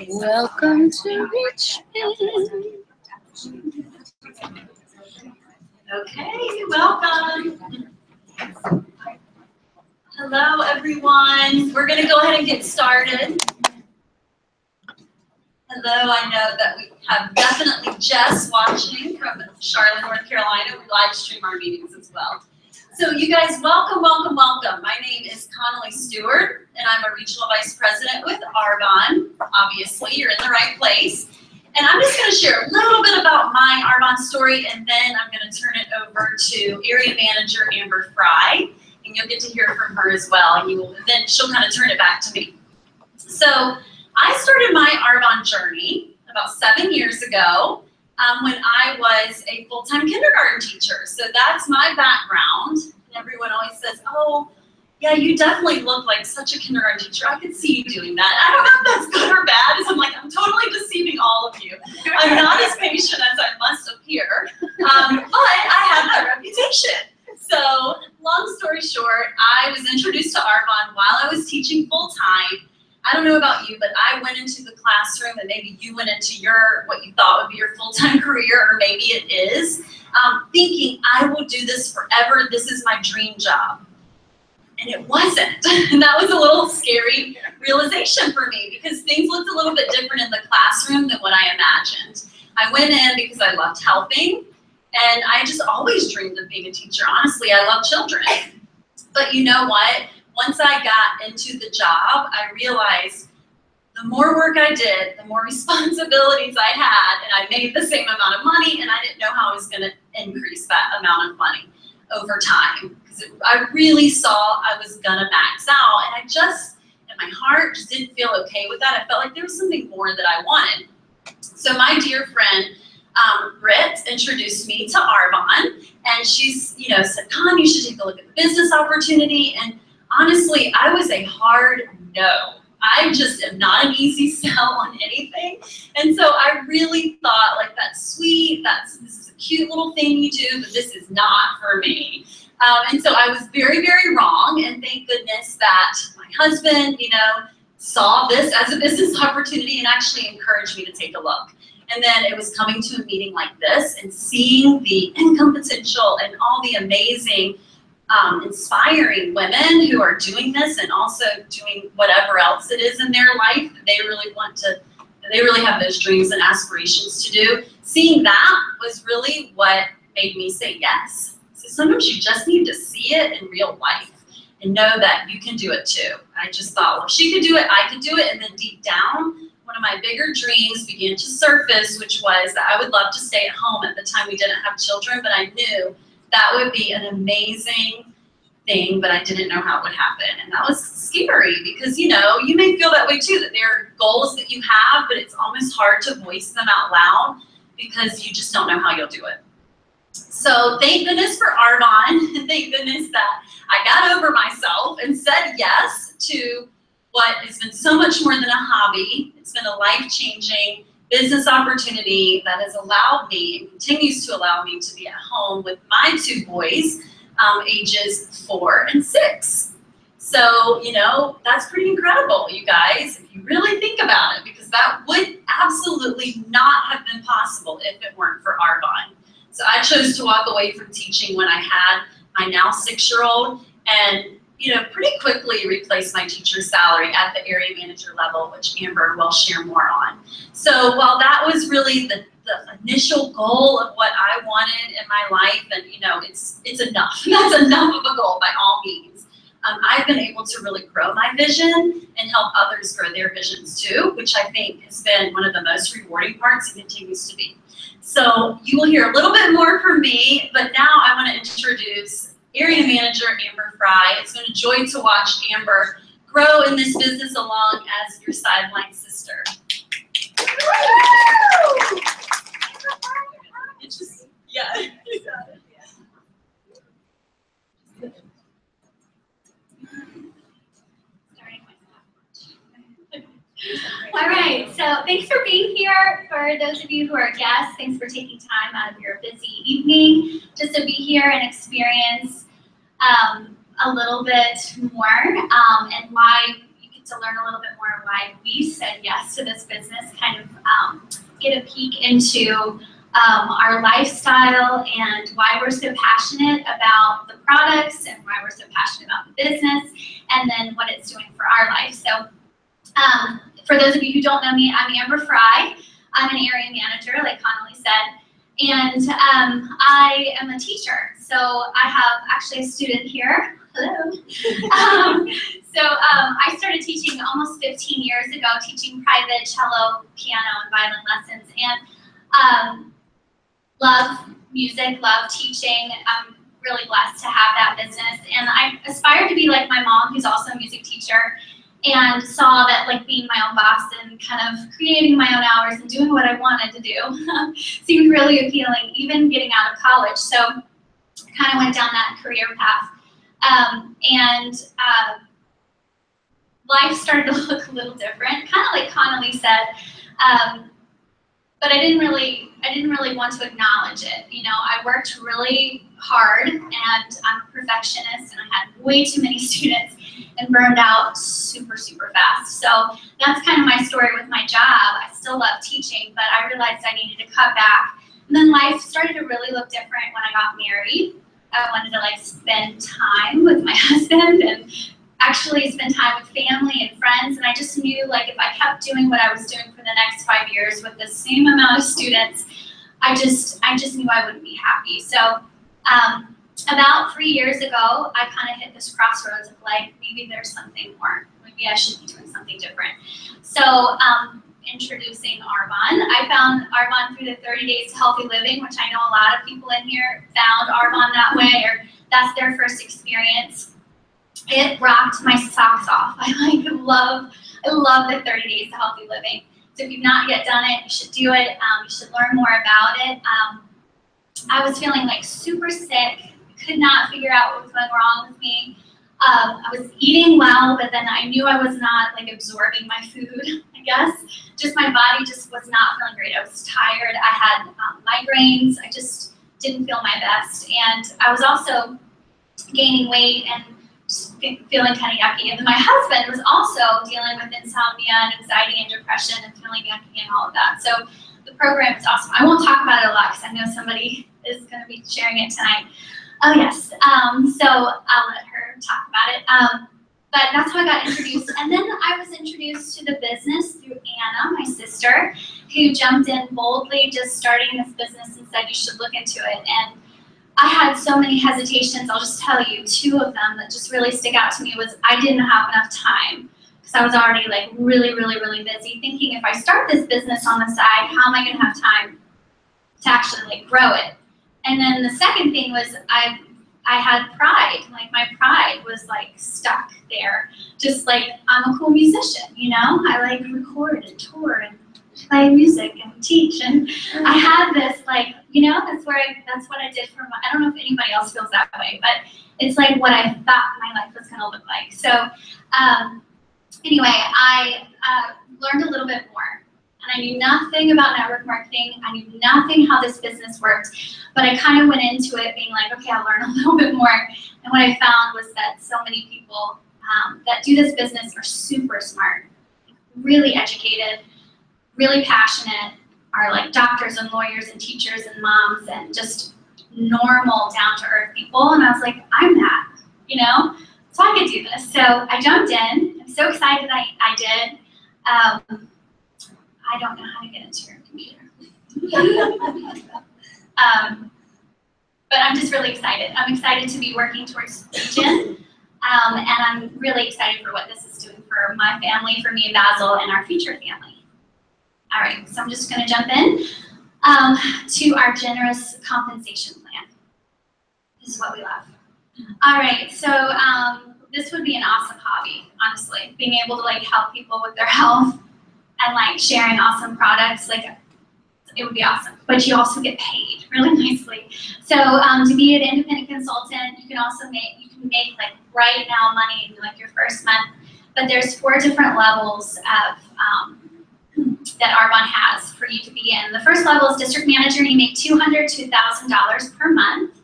Welcome to Richmond. Okay, welcome. Hello, everyone. We're going to go ahead and get started. Hello, I know that we have definitely Jess watching from Charlotte, North Carolina. We live stream our meetings as well. So you guys, welcome, welcome, welcome. My name is Connolly Stewart, and I'm a Regional Vice President with Arbonne. Obviously, you're in the right place. And I'm just going to share a little bit about my Arbonne story, and then I'm going to turn it over to Area Manager Amber Fry, and you'll get to hear from her as well, and then she'll kind of turn it back to me. So I started my Arbonne journey about 7 years ago when I was a full-time kindergarten teacher. So that's my background. And everyone always says, oh, yeah, you definitely look like such a kindergarten teacher. I could see you doing that. I don't know if that's good or bad. I'm like, I'm totally deceiving all of you. I'm not as patient as I must appear, but I have that reputation. So long story short, I was introduced to Arbonne while I was teaching full-time. I don't know about you, but I went into the classroom, and maybe you went into what you thought would be your full-time career, or maybe it is, thinking I will do this forever. This is my dream job. And it wasn't. And that was a little scary realization for me, because things looked a little bit different in the classroom than what I imagined. I went in because I loved helping, and I just always dreamed of being a teacher. Honestly, I love children. But you know what? Once I got into the job, I realized the more work I did, the more responsibilities I had, and I made the same amount of money, and I didn't know how I was going to increase that amount of money over time. Because I really saw I was going to max out, and I just, in my heart, just didn't feel okay with that. I felt like there was something more that I wanted. So my dear friend, Britt, introduced me to Arbonne, and she's, said, Con, you should take a look at the business opportunity. And honestly, I was a hard no. I just am not an easy sell on anything. And so I really thought, like, that's sweet, this is a cute little thing you do, but this is not for me. And so I was very, very wrong. And thank goodness that my husband, saw this as a business opportunity and actually encouraged me to take a look. And then it was coming to a meeting like this and seeing the income potential and all the amazing inspiring women who are doing this and also doing whatever else it is in their life that they really have those dreams and aspirations to do. Seeing that was really what made me say yes. So sometimes you just need to see it in real life and know that you can do it too. I just thought, well, if she could do it, I could do it. And then deep down, one of my bigger dreams began to surface, which was that I would love to stay at home. At the time, we didn't have children, but I knew that would be an amazing thing, but I didn't know how it would happen. And that was scary because, you may feel that way too, that there are goals that you have, but it's almost hard to voice them out loud because you just don't know how you'll do it. So thank goodness for Arbonne, and thank goodness that I got over myself and said yes to what has been so much more than a hobby. It's been a life-changing business opportunity that has allowed me and continues to allow me to be at home with my two boys, ages 4 and 6. So, that's pretty incredible, you guys, if you really think about it, because that would absolutely not have been possible if it weren't for Arbonne. So I chose to walk away from teaching when I had my now 6-year-old and, pretty quickly replaced my teacher's salary at the area manager level, which Amber will share more on. So while that was really the initial goal of what I wanted in my life, and it's enough. That's enough of a goal by all means. I've been able to really grow my vision and help others grow their visions too, which I think has been one of the most rewarding parts and continues to be. So you will hear a little bit more from me, but now I want to introduce Area Manager Amber Fry. It's been a joy to watch Amber grow in this business along as your sideline sister. It's just, yeah. All right, so thanks for being here. For those of you who are guests, thanks for taking time out of your busy evening just to be here and experience a little bit more and why you get to learn a little bit more why we said yes to this business, kind of get a peek into our lifestyle and why we're so passionate about the products and why we're so passionate about the business, and then what it's doing for our life. So for those of you who don't know me, I'm Amber Fry. I'm an area manager, like Connolly said, and I am a teacher. So I have actually a student here. Hello. I started teaching almost 15 years ago, teaching private cello, piano, and violin lessons, and love music, love teaching. I'm really blessed to have that business, and I aspire to be like my mom, who's also a music teacher, and saw that like being my own boss and kind of creating my own hours and doing what I wanted to do seemed really appealing, even getting out of college. So I kind of went down that career path. Life started to look a little different, kind of like Connolly said, but I didn't really want to acknowledge it. You know, I worked really hard, and I'm a perfectionist, and I had way too many students and burned out super, super fast. So that's kind of my story with my job. I still love teaching, but I realized I needed to cut back. And then life started to really look different when I got married. I wanted to like spend time with my husband and actually spend time with family and friends, and I just knew like if I kept doing what I was doing for the next 5 years with the same amount of students, I just knew I wouldn't be happy. So about 3 years ago, I kind of hit this crossroads of like, maybe there's something more. Maybe I should be doing something different. So introducing Arbonne. I found Arbonne through the 30 Days to Healthy Living, which I know a lot of people in here found Arbonne that way, or that's their first experience. It rocked my socks off. I love the 30 Days to Healthy Living. So if you've not yet done it, you should do it. You should learn more about it. I was feeling like super sick. Could not figure out what was going wrong with me. I was eating well, but then I knew I was not like absorbing my food, I guess. Just my body just was not feeling great. I was tired. I had migraines. I just didn't feel my best. And I was also gaining weight and feeling kind of yucky. And then my husband was also dealing with insomnia and anxiety and depression and feeling yucky and all of that. So the program is awesome. I won't talk about it a lot because I know somebody is going to be sharing it tonight. Oh yes, so I'll let her talk about it. But that's how I got introduced. And then I was introduced to the business through Anna, my sister, who jumped in boldly just starting this business and said you should look into it. And I had so many hesitations. I'll just tell you 2 of them that just really stick out to me was I didn't have enough time because I was already like really, really, really busy thinking if I start this business on the side, how am I going to have time to actually like grow it? And then the second thing was I had pride. Like my pride was like stuck there. Just like I'm a cool musician, you know? I like record and tour and play music and teach, and I had this like, you know, that's what I did for I don't know if anybody else feels that way, but it's like what I thought my life was gonna look like. So anyway, I learned a little bit more, and I knew nothing about network marketing. I knew nothing how this business worked, but I kind of went into it being like, okay, I'll learn a little bit more. And what I found was that so many people that do this business are super smart, really educated, really passionate, are like doctors and lawyers and teachers and moms and just normal, down-to-earth people. And I was like, I'm that, you know? So I could do this. So I jumped in. I'm so excited I did. I don't know how to get into your computer. But I'm just really excited. I'm excited to be working towards Legion. And I'm really excited for what this is doing for my family, for me and Basil, and our future family. All right, so I'm just going to jump in to our generous compensation plan. This is what we love. All right, so this would be an awesome hobby, honestly, being able to like help people with their health and like sharing awesome products. Like it would be awesome, but you also get paid really nicely. So to be an independent consultant, you can also make like right now money in like your first month. But there's 4 different levels of that Arbonne has for you to be in. The first level is district manager, and you make $200 to $1,000 per month.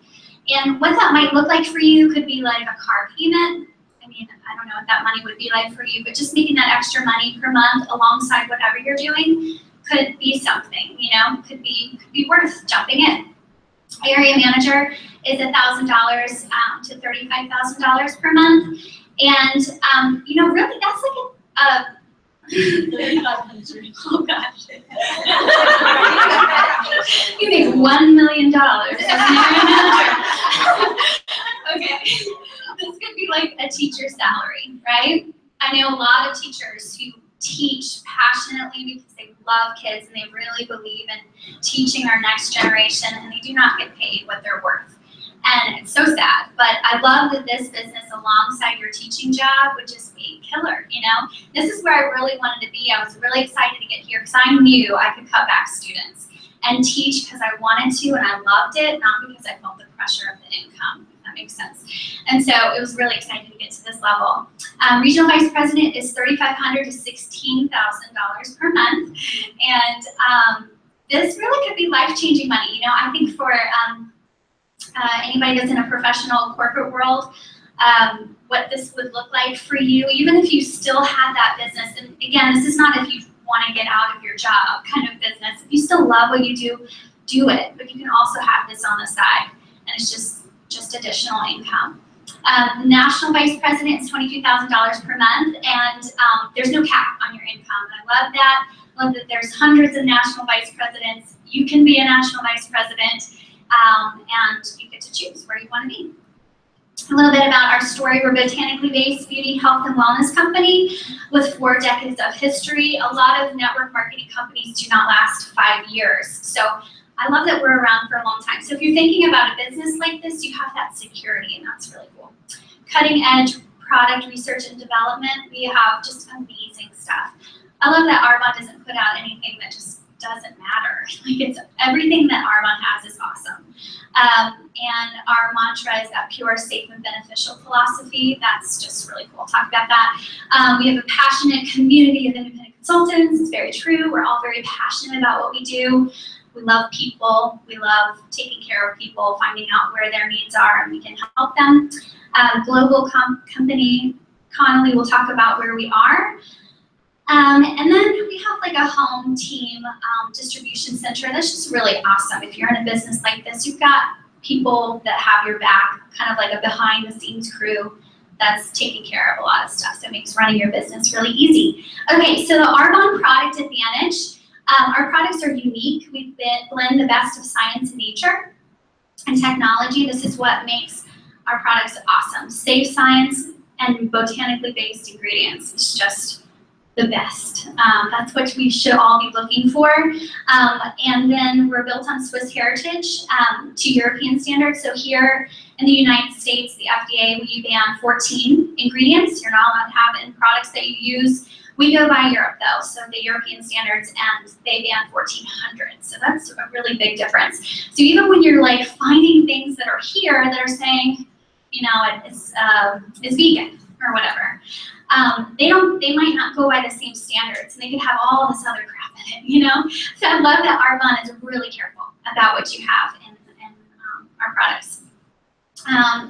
And what that might look like for you could be like a car payment. I mean, I don't know what that money would be like for you, but just making that extra money per month alongside whatever you're doing could be something, you know, could be worth jumping in. Area manager is $1,000 to $35,000 per month, and you know, really that's like a oh gosh, you make $1 million as an area manager. Okay, this could be like a teacher salary, right? I know a lot of teachers who teach passionately because they love kids and they really believe in teaching our next generation, and they do not get paid what they're worth. And it's so sad, but I love that this business alongside your teaching job would just be killer, you know? This is where I really wanted to be. I was really excited to get here because I knew I could cut back students and teach because I wanted to and I loved it, not because I felt the pressure of the income, if that makes sense. And so it was really exciting to get to this level. Regional Vice President is $3,500 to $16,000 per month. And this really could be life-changing money. You know, I think for anybody that's in a professional corporate world, what this would look like for you, even if you still had that business. And again, this is not if you want to get out of your job kind of business. If you still love what you do, do it. But you can also have this on the side, and it's just additional income. The National Vice President is $22,000 per month, and there's no cap on your income. And I love that. I love that there's hundreds of National Vice Presidents. You can be a National Vice President, and you get to choose where you want to be. A little bit about our story. We're a botanically based beauty, health, and wellness company with 4 decades of history. A lot of network marketing companies do not last 5 years. So I love that we're around for a long time. So if you're thinking about a business like this, you have that security, and that's really cool. Cutting edge product research and development. We have just amazing stuff. I love that Arbonne doesn't put out anything that just doesn't matter. Like, it's everything that Arbonne has is awesome. And our mantra is that pure, safe, and beneficial philosophy. That's just really cool. We'll talk about that. We have a passionate community of independent consultants. It's very true. We're all very passionate about what we do. We love people. We love taking care of people, finding out where their needs are, and we can help them. Global company. Connolly will talk about where we are. And then we have like a home team distribution center. That's just really awesome. If you're in a business like this, you've got people that have your back, kind of like a behind the scenes crew that's taking care of a lot of stuff. So it makes running your business really easy. Okay, so the Arbonne product advantage. Our products are unique. We blend the best of science and nature and technology. This is what makes our products awesome. Safe science and botanically based ingredients. It's just the best. That's what we should all be looking for. And then we're built on Swiss heritage to European standards. So here in the United States, the FDA, we ban 14 ingredients. You're not allowed to have it in products that you use. We go by Europe though, so the European standards, and they ban 1,400. So that's a really big difference. So even when you're like finding things that are here that are saying, you know, it's vegan or whatever, they might not go by the same standards, and they could have all this other crap in it, you know? So I love that Arbonne is really careful about what you have in our products.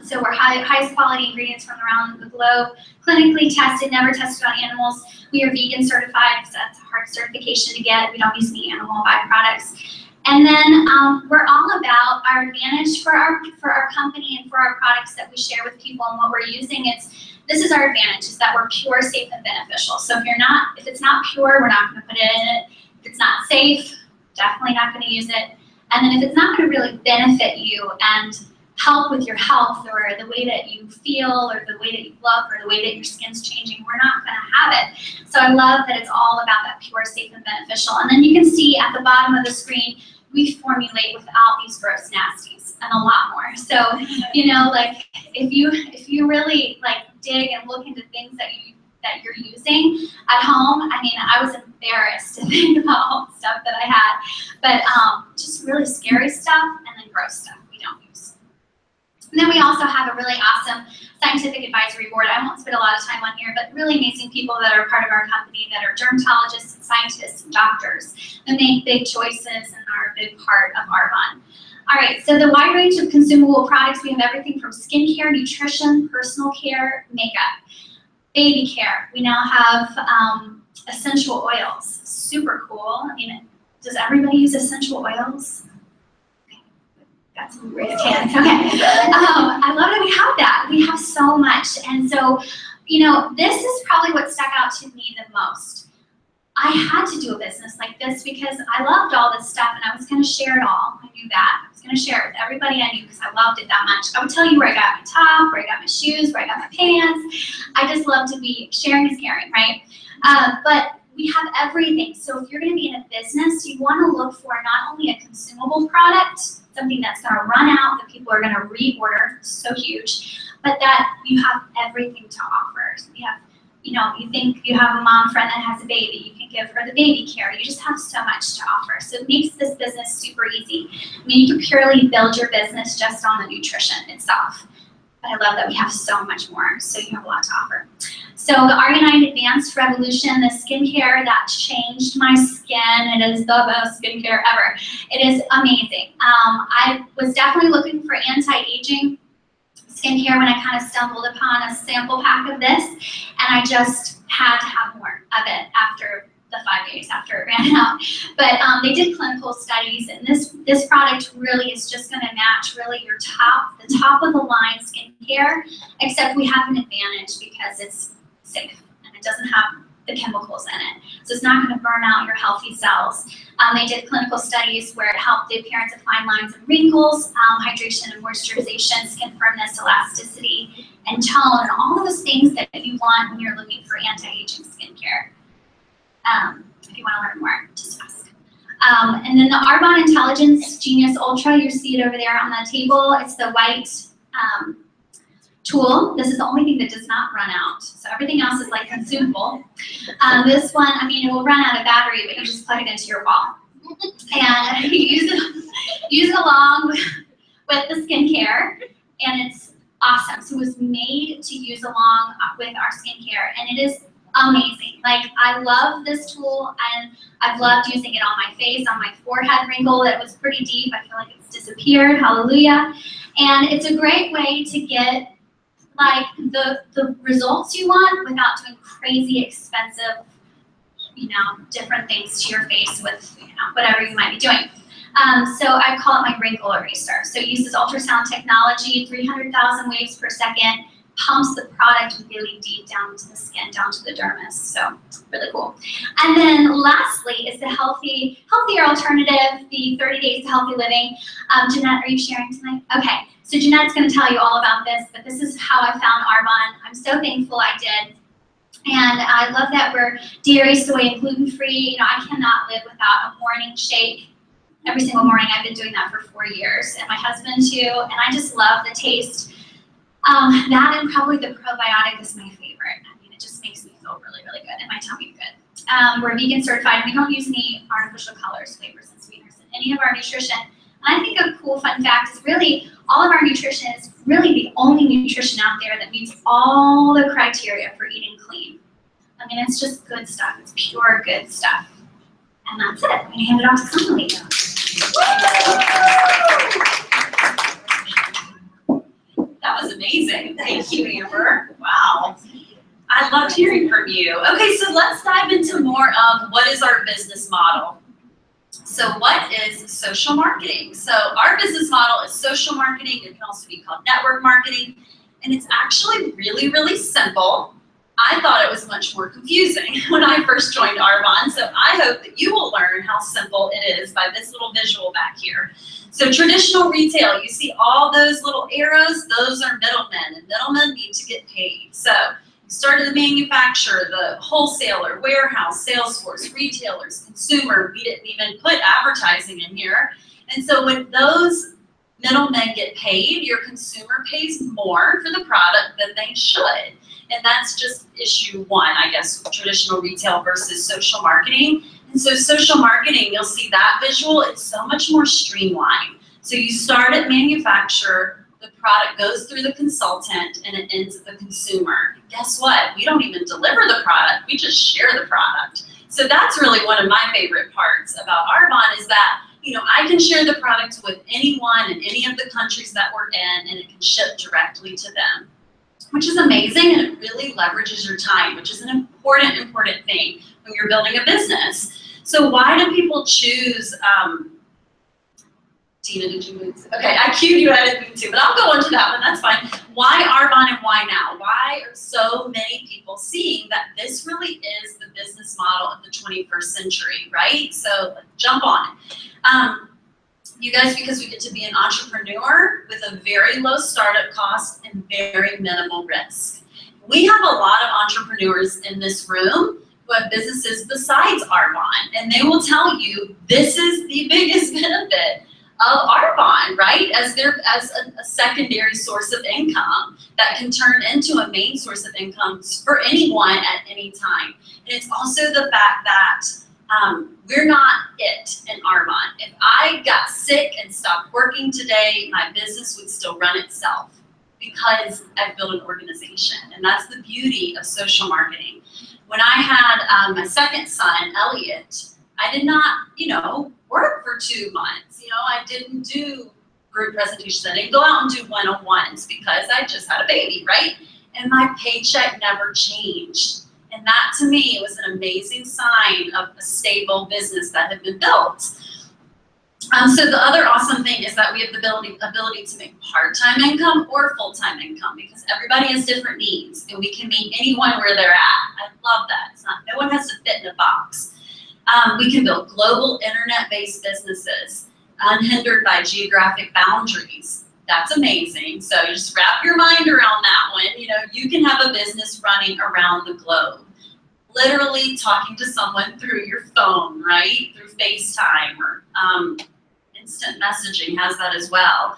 So we're highest quality ingredients from around the globe, clinically tested, never tested on animals. We are vegan certified because that's a hard certification to get. We don't use any animal byproducts. And then we're all about our advantage for our company and for our products that we share with people and what we're using. This is our advantage, is that we're pure, safe, and beneficial. So if it's not pure, we're not going to put it in it. If it's not safe, definitely not going to use it. And then if it's not going to really benefit you and help with your health or the way that you feel or the way that you look or the way that your skin's changing, we're not going to have it. So I love that it's all about that pure, safe, and beneficial. And then you can see at the bottom of the screen, we formulate without these gross nasties and a lot more. So, you know, like if you really like dig and look into things that you're using at home, I mean, I was embarrassed to think about all the stuff that I had, but just really scary stuff and then gross stuff we don't use. And then we also have a really awesome scientific advisory board. I won't spend a lot of time on here, but really amazing people that are part of our company that are dermatologists and scientists and doctors that make big choices and are a big part of Arbonne. All right, so the wide range of consumable products, we have everything from skincare, nutrition, personal care, makeup, baby care. We now have essential oils, super cool. I mean, does everybody use essential oils? Got some raised hands, okay. I love that we have that. We have so much. And so, you know, this is probably what stuck out to me the most. I had to do a business like this because I loved all this stuff and I was gonna share it all. I knew that. I was gonna share it with everybody I knew because I loved it that much. I would tell you where I got my top, where I got my shoes, where I got my pants. I just love to be, sharing is caring, right? But we have everything. So if you're gonna be in a business, you wanna look for not only a consumable product, something that's gonna run out, that people are gonna reorder, so huge, but that you have everything to offer. So we have, you know, you think you have a mom friend that has a baby, you can give her the baby care. You just have so much to offer. So it makes this business super easy. I mean, you can purely build your business just on the nutrition itself. But I love that we have so much more, so you have a lot to offer. So the Arbonne Advanced Revolution, the skincare that changed my skin. It is the best skincare ever. It is amazing. I was definitely looking for anti-aging skincare when I kind of stumbled upon a sample pack of this, and I just had to have more of it after the 5 days after it ran out. But they did clinical studies, and this product really is just going to match really your the top of the line skincare, except we have an advantage because it's safe and it doesn't have the chemicals in it. So it's not going to burn out your healthy cells. They did clinical studies where it helped the appearance of fine lines and wrinkles, hydration and moisturization, skin firmness, elasticity, and tone, and all of those things that you want when you're looking for anti-aging skincare. If you want to learn more, just ask. And then the Arbonne Intelligence Genius Ultra, you see it over there on the table. It's the white tool. This is the only thing that does not run out. So everything else is like consumable. This one, I mean, it will run out of battery, but you just plug it into your wall. And you use it along with the skincare, and it's awesome. So it was made to use along with our skincare, and it is amazing. Like, I love this tool, and I've loved using it on my face, on my forehead wrinkle that was pretty deep. I feel like it's disappeared, hallelujah. And it's a great way to get like the results you want without doing crazy expensive, you know, different things to your face with, you know, whatever you might be doing. So I call it my wrinkle eraser. So it uses ultrasound technology, 300,000 waves per second, pumps the product really deep down to the skin, down to the dermis. So really cool. And then lastly is the healthier alternative, the 30 Days to Healthy Living. Jeanette, are you sharing tonight? Okay. So Jeanette's going to tell you all about this, but this is how I found Arbonne. I'm so thankful I did. And I love that we're dairy, soy, and gluten-free. You know, I cannot live without a morning shake. Every single morning, I've been doing that for 4 years, and my husband too, and I just love the taste. That and probably the probiotic is my favorite. I mean, it just makes me feel really, really good, and my tummy good. We're vegan certified, and we don't use any artificial colors, flavors, and sweeteners in any of our nutrition. And I think a cool fun fact is really all of our nutrition is really the only nutrition out there that meets all the criteria for eating clean. I mean, it's just good stuff. It's pure good stuff. And that's it. I'm going to hand it off to Connolly. That was amazing. Thank you, Amber. Wow. I loved hearing from you. Okay, so let's dive into more of what is our business model. So what is social marketing? So our business model is social marketing. It can also be called network marketing. And it's actually really, really simple. I thought it was much more confusing when I first joined Arbonne. So I hope that you will learn how simple it is by this little visual back here. So traditional retail, you see all those little arrows, those are middlemen, and middlemen need to get paid. So you start at the manufacturer, the wholesaler, warehouse, sales force, retailers, consumer. We didn't even put advertising in here. And so when those middlemen get paid, your consumer pays more for the product than they should. And that's just issue one, I guess, traditional retail versus social marketing. And so social marketing, you'll see that visual, it's so much more streamlined. So you start at manufacturer, the product goes through the consultant, and it ends at the consumer. Guess what? We don't even deliver the product, we just share the product. So that's really one of my favorite parts about Arbonne is that you know, I can share the product with anyone in any of the countries that we're in, and it can ship directly to them, which is amazing, and it really leverages your time, which is an important thing when you're building a business. So why do people choose, Tina, did you move? Okay, I cued you, I didn't mean to, but I'll go into that one, that's fine. Why Arbonne and why now? Why are so many people seeing that this really is the business model of the 21st century, right? So let's jump on it. You guys, because we get to be an entrepreneur with a very low startup cost and very minimal risk. We have a lot of entrepreneurs in this room who have businesses besides Arbonne, and they will tell you this is the biggest benefit of Arbonne, right? As a secondary source of income that can turn into a main source of income for anyone at any time. And it's also the fact that we're not it in Arbonne. If I got sick and stopped working today, my business would still run itself because I've built an organization. And that's the beauty of social marketing. When I had my second son, Elliot, I did not, you know, work for 2 months. You know, I didn't do group presentations. I didn't go out and do one-on-ones because I just had a baby, right? And my paycheck never changed. And that, to me, was an amazing sign of a stable business that had been built. So the other awesome thing is that we have the ability to make part-time income or full-time income, because everybody has different needs, and we can meet anyone where they're at. I love that. It's not, no one has to fit in a box. We can build global internet-based businesses unhindered by geographic boundaries. That's amazing. So you just wrap your mind around that one. You know, you can have a business running around the globe, literally talking to someone through your phone, right? Through FaceTime or instant messaging has that as well.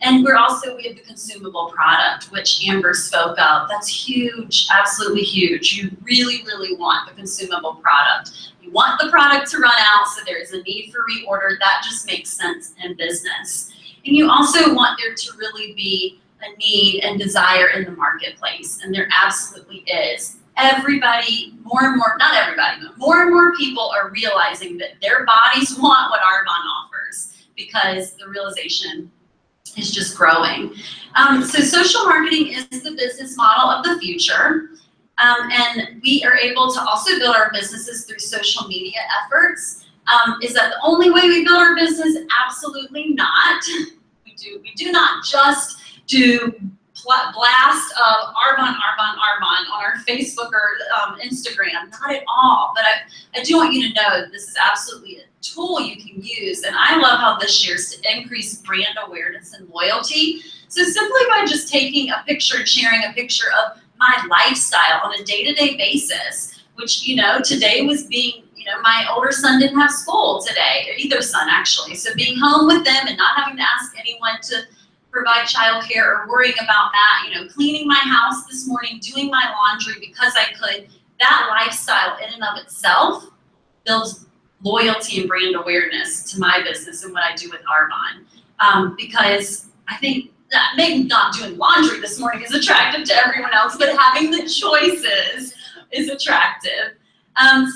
And we have the consumable product, which Amber spoke of. That's huge, absolutely huge. You really, really want the consumable product. You want the product to run out, so there's a need for reorder. That just makes sense in business. And you also want there to really be a need and desire in the marketplace, and there absolutely is. Everybody, more and more, not everybody, but more and more people are realizing that their bodies want what Arbonne offers, because the realization is just growing. So social marketing is the business model of the future. And we are able to also build our businesses through social media efforts. Is that the only way we build our business? Absolutely not. We do not just do blast of Arbonne on our Facebook or Instagram, not at all. But I do want you to know that this is absolutely a tool you can use, and I love how this shares to increase brand awareness and loyalty. So simply by just taking a picture and sharing a picture of my lifestyle on a day-to-day basis, which, you know, today was being, you know, my older son didn't have school today, or either son actually, so being home with them and not having to ask anyone to provide childcare or worrying about that, you know, cleaning my house this morning, doing my laundry because I could, that lifestyle in and of itself builds loyalty and brand awareness to my business and what I do with Arbonne. Because I think that maybe not doing laundry this morning is attractive to everyone else, but having the choices is attractive.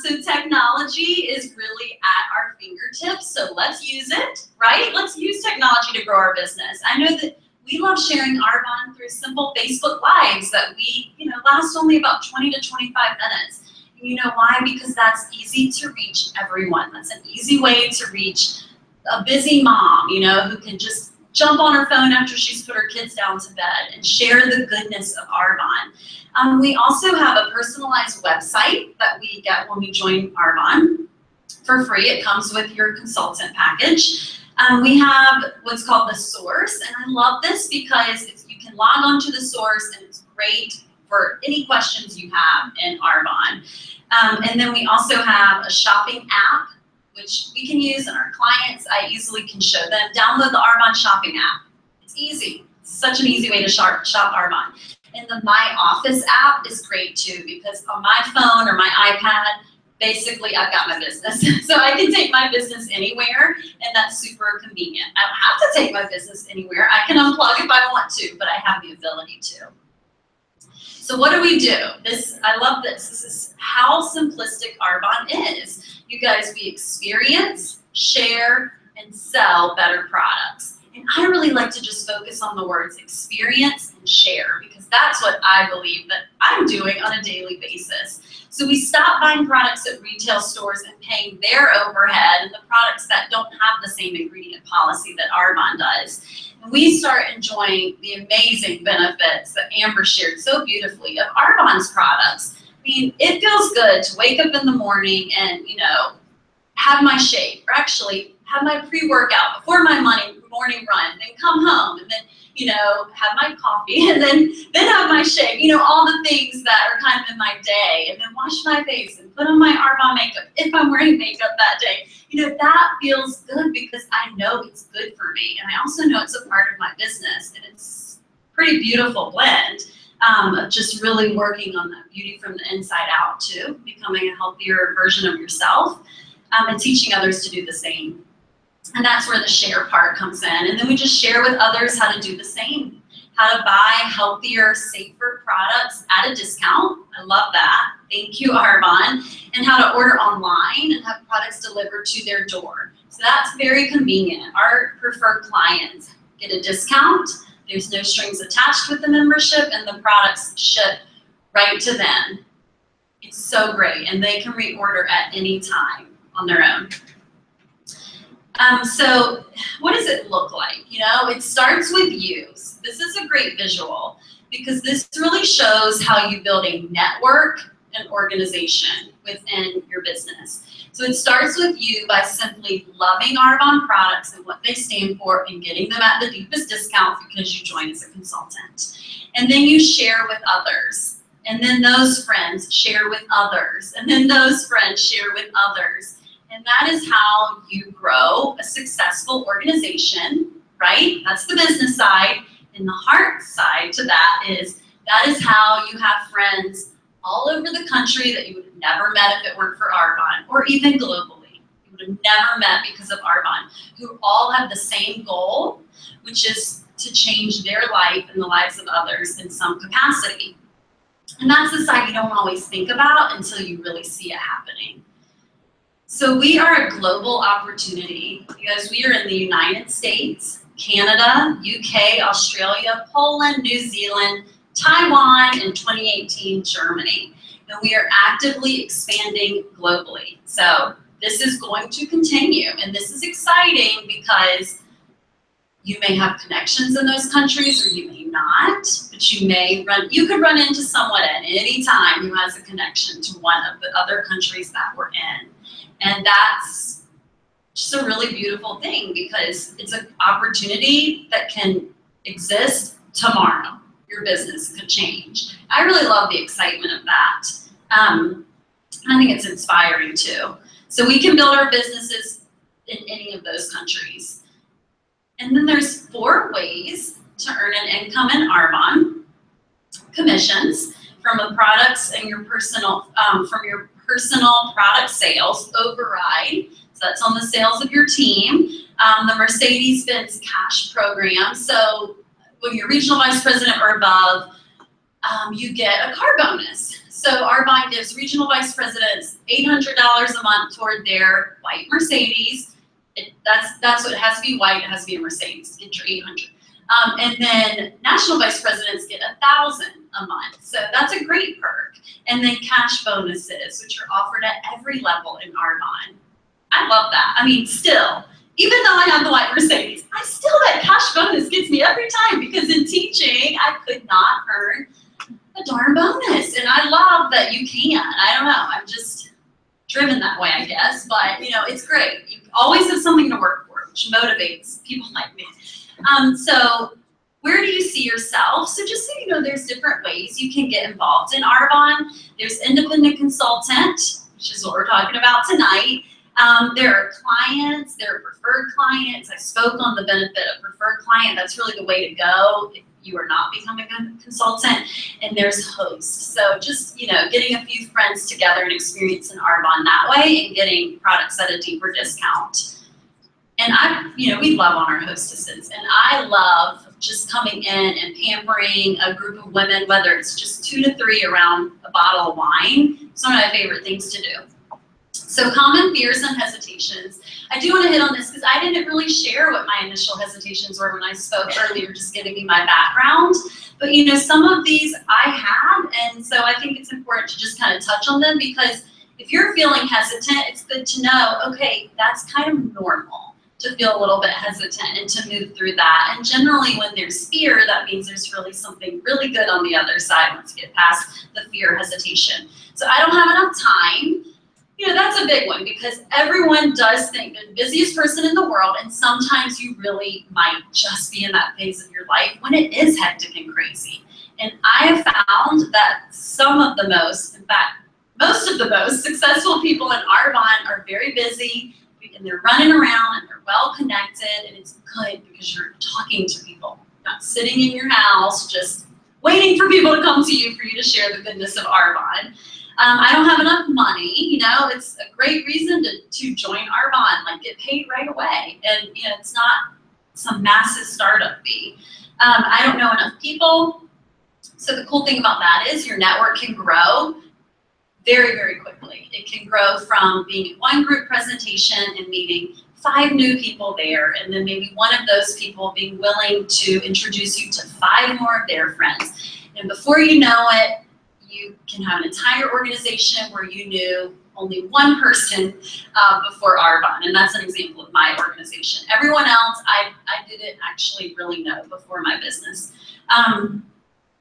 So technology is really at our fingertips, so let's use it, right? Let's use technology to grow our business. I know that we love sharing Arbonne through simple Facebook Lives that we, you know, last only about 20 to 25 minutes. You know why? Because that's easy to reach everyone. That's an easy way to reach a busy mom, you know, who can just jump on her phone after she's put her kids down to bed and share the goodness of Arbonne. We also have a personalized website that we get when we join Arbonne for free. It comes with your consultant package. We have what's called the source, and I love this because you can log on to the source, and it's great for any questions you have in Arbonne. And then we also have a shopping app, which we can use, and our clients, I easily can show them. Download the Arbonne shopping app. It's easy. It's such an easy way to shop Arbonne. And the My Office app is great too, because on my phone or my iPad, basically I've got my business. So I can take my business anywhere, and that's super convenient. I don't have to take my business anywhere. I can unplug if I want to, but I have the ability to. So what do we do? I love this. This is how simplistic Arbonne is. You guys, we experience, share, and sell better products. And I really like to just focus on the words experience and share, because that's what I believe that I'm doing on a daily basis. So we stop buying products at retail stores and paying their overhead and the products that don't have the same ingredient policy that Arbonne does. And we start enjoying the amazing benefits that Amber shared so beautifully of Arbonne's products. I mean, it feels good to wake up in the morning and, have my shake, or actually have my pre-workout before my morning run, then come home and then, have my coffee and then have my shake, all the things that are kind of in my day, and then wash my face and put on my Arbonne makeup if I'm wearing makeup that day. That feels good because I know it's good for me. And I also know it's a part of my business, and it's a pretty beautiful blend of just really working on that beauty from the inside out too, becoming a healthier version of yourself, and teaching others to do the same. And that's where the share part comes in. And then we just share with others how to do the same, how to buy healthier, safer products at a discount. I love that. Thank you, Arbonne. And how to order online and have products delivered to their door. So that's very convenient. Our preferred clients get a discount. There's no strings attached with the membership, and the products ship right to them. It's so great, and they can reorder at any time on their own. So what does it look like? It starts with you. This is a great visual because this really shows how you build a network and organization within your business. So it starts with you by simply loving Arbonne products and what they stand for and getting them at the deepest discount because you join as a consultant. And then you share with others. And then those friends share with others. And then those friends share with others. And that is how you grow a successful organization, right? That's the business side. And the heart side to that is how you have friends all over the country that you would have never met if it weren't for Arbonne, or even globally. You would have never met because of Arbonne, who all have the same goal, which is to change their life and the lives of others in some capacity. And that's the side you don't always think about until you really see it happening. So we are a global opportunity because we are in the United States, Canada, UK, Australia, Poland, New Zealand, Taiwan, and 2018, Germany. And we are actively expanding globally. So this is going to continue, and this is exciting because you may have connections in those countries or you may not, but you could run into someone at any time who has a connection to one of the other countries that we're in. And that's just a really beautiful thing because it's an opportunity that can exist tomorrow. Your business could change. I really love the excitement of that. I think it's inspiring too. So we can build our businesses in any of those countries. And then there's 4 ways to earn an income in Arbonne. Commissions from the products and your personal, product sales, override, so that's on the sales of your team. The Mercedes-Benz cash program, so when you're regional vice president or above, you get a car bonus. So Arbonne gives regional vice presidents $800 a month toward their white Mercedes. That's what it has to be white, it has to be a Mercedes to get your 800. And then national vice presidents get $1,000 a month. So that's a great perk. And then cash bonuses, which are offered at every level in Arbonne. I love that. I mean, still, even though I have the white Mercedes, that cash bonus gets me every time because in teaching, I could not earn a darn bonus. And I love that you can. I don't know. I'm just driven that way, I guess. But, it's great. You always have something to work for, which motivates people like me. So where do you see yourself? So just so you know, there's different ways you can get involved in Arbonne. There's independent consultant, which is what we're talking about tonight. There are clients, there are preferred clients. I spoke on the benefit of preferred client. That's really the way to go if you are not becoming a consultant. And there's hosts. So just, getting a few friends together and experiencing Arbonne that way and getting products at a deeper discount. And we love on our hostesses, and I love just coming in and pampering a group of women, whether it's just 2 to 3 around a bottle of wine. It's one of my favorite things to do. So common fears and hesitations. I do want to hit on this because I didn't really share what my initial hesitations were when I spoke earlier, just giving you my background. But you know, some of these I had, and so I think it's important to just kind of touch on them, because if you're feeling hesitant, it's good to know, okay, that's kind of normal to feel a little bit hesitant and to move through that. And generally when there's fear, that means there's really something really good on the other side once you get past the fear, hesitation. So I don't have enough time. You know, that's a big one, because everyone does think they're the busiest person in the world, and sometimes you really might just be in that phase of your life when it is hectic and crazy. And I have found that some of the most, in fact, most of the most successful people in Arbonne are very busy, and they're running around and they're well connected, and it's good because you're talking to people, not sitting in your house just waiting for people to come to you for you to share the goodness of Arbonne. I don't have enough money, you know, it's a great reason to join Arbonne, like get paid right away. And you know, it's not some massive startup fee. I don't know enough people. So the cool thing about that is your network can grow very, very quickly. It can grow from being at one group presentation and meeting 5 new people there, and then maybe one of those people being willing to introduce you to 5 more of their friends. And before you know it, you can have an entire organization where you knew only one person before Arbonne, and that's an example of my organization. Everyone else, I didn't actually really know before my business.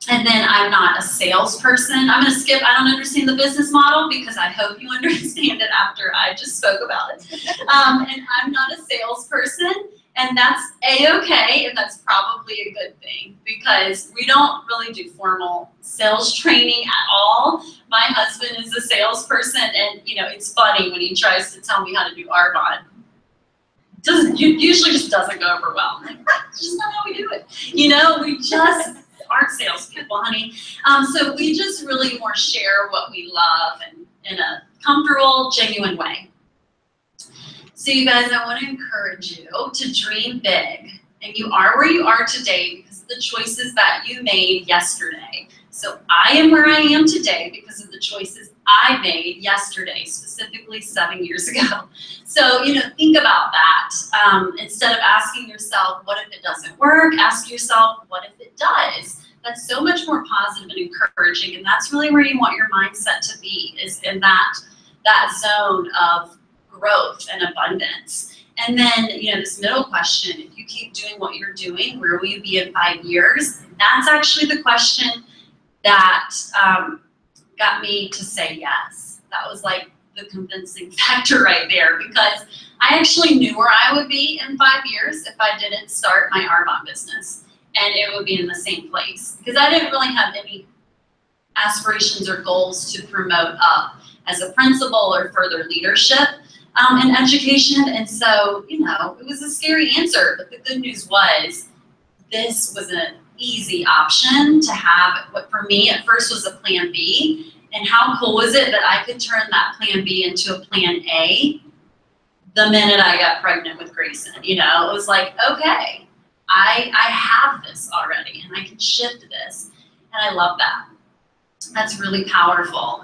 And then I'm not a salesperson. I'm going to skip, I don't understand the business model, because I hope you understand it after I just spoke about it. And I'm not a salesperson, and that's A-okay, and that's probably a good thing, because we don't really do formal sales training at all. My husband is a salesperson, and you know, it's funny when he tries to tell me how to do Arbonne. Usually just doesn't go over well. I'm like, that's just not how we do it. You know, we just aren't salespeople, honey. So we just really more share what we love and in a comfortable, genuine way. So you guys, I want to encourage you to dream big. And you are where you are today because of the choices that you made yesterday. So I am where I am today because of the choices I made yesterday, specifically 7 years ago. So, you know, think about that. Instead of asking yourself, what if it doesn't work? Ask yourself, what if it does? That's so much more positive and encouraging, and that's really where you want your mindset to be, is in that zone of growth and abundance. And then, you know, this middle question, if you keep doing what you're doing, where will you be in 5 years? That's actually the question that got me to say yes. That was like the convincing factor right there, because I actually knew where I would be in 5 years if I didn't start my Arbonne business. And it would be in the same place, because I didn't really have any aspirations or goals to promote up as a principal or further leadership in education. And so, you know, it was a scary answer, but the good news was this was an easy option to have. What for me at first was a plan B. And how cool was it that I could turn that plan B into a plan A the minute I got pregnant with Grayson? You know, it was like, okay, I have this already, and I can shift this, and I love that. That's really powerful.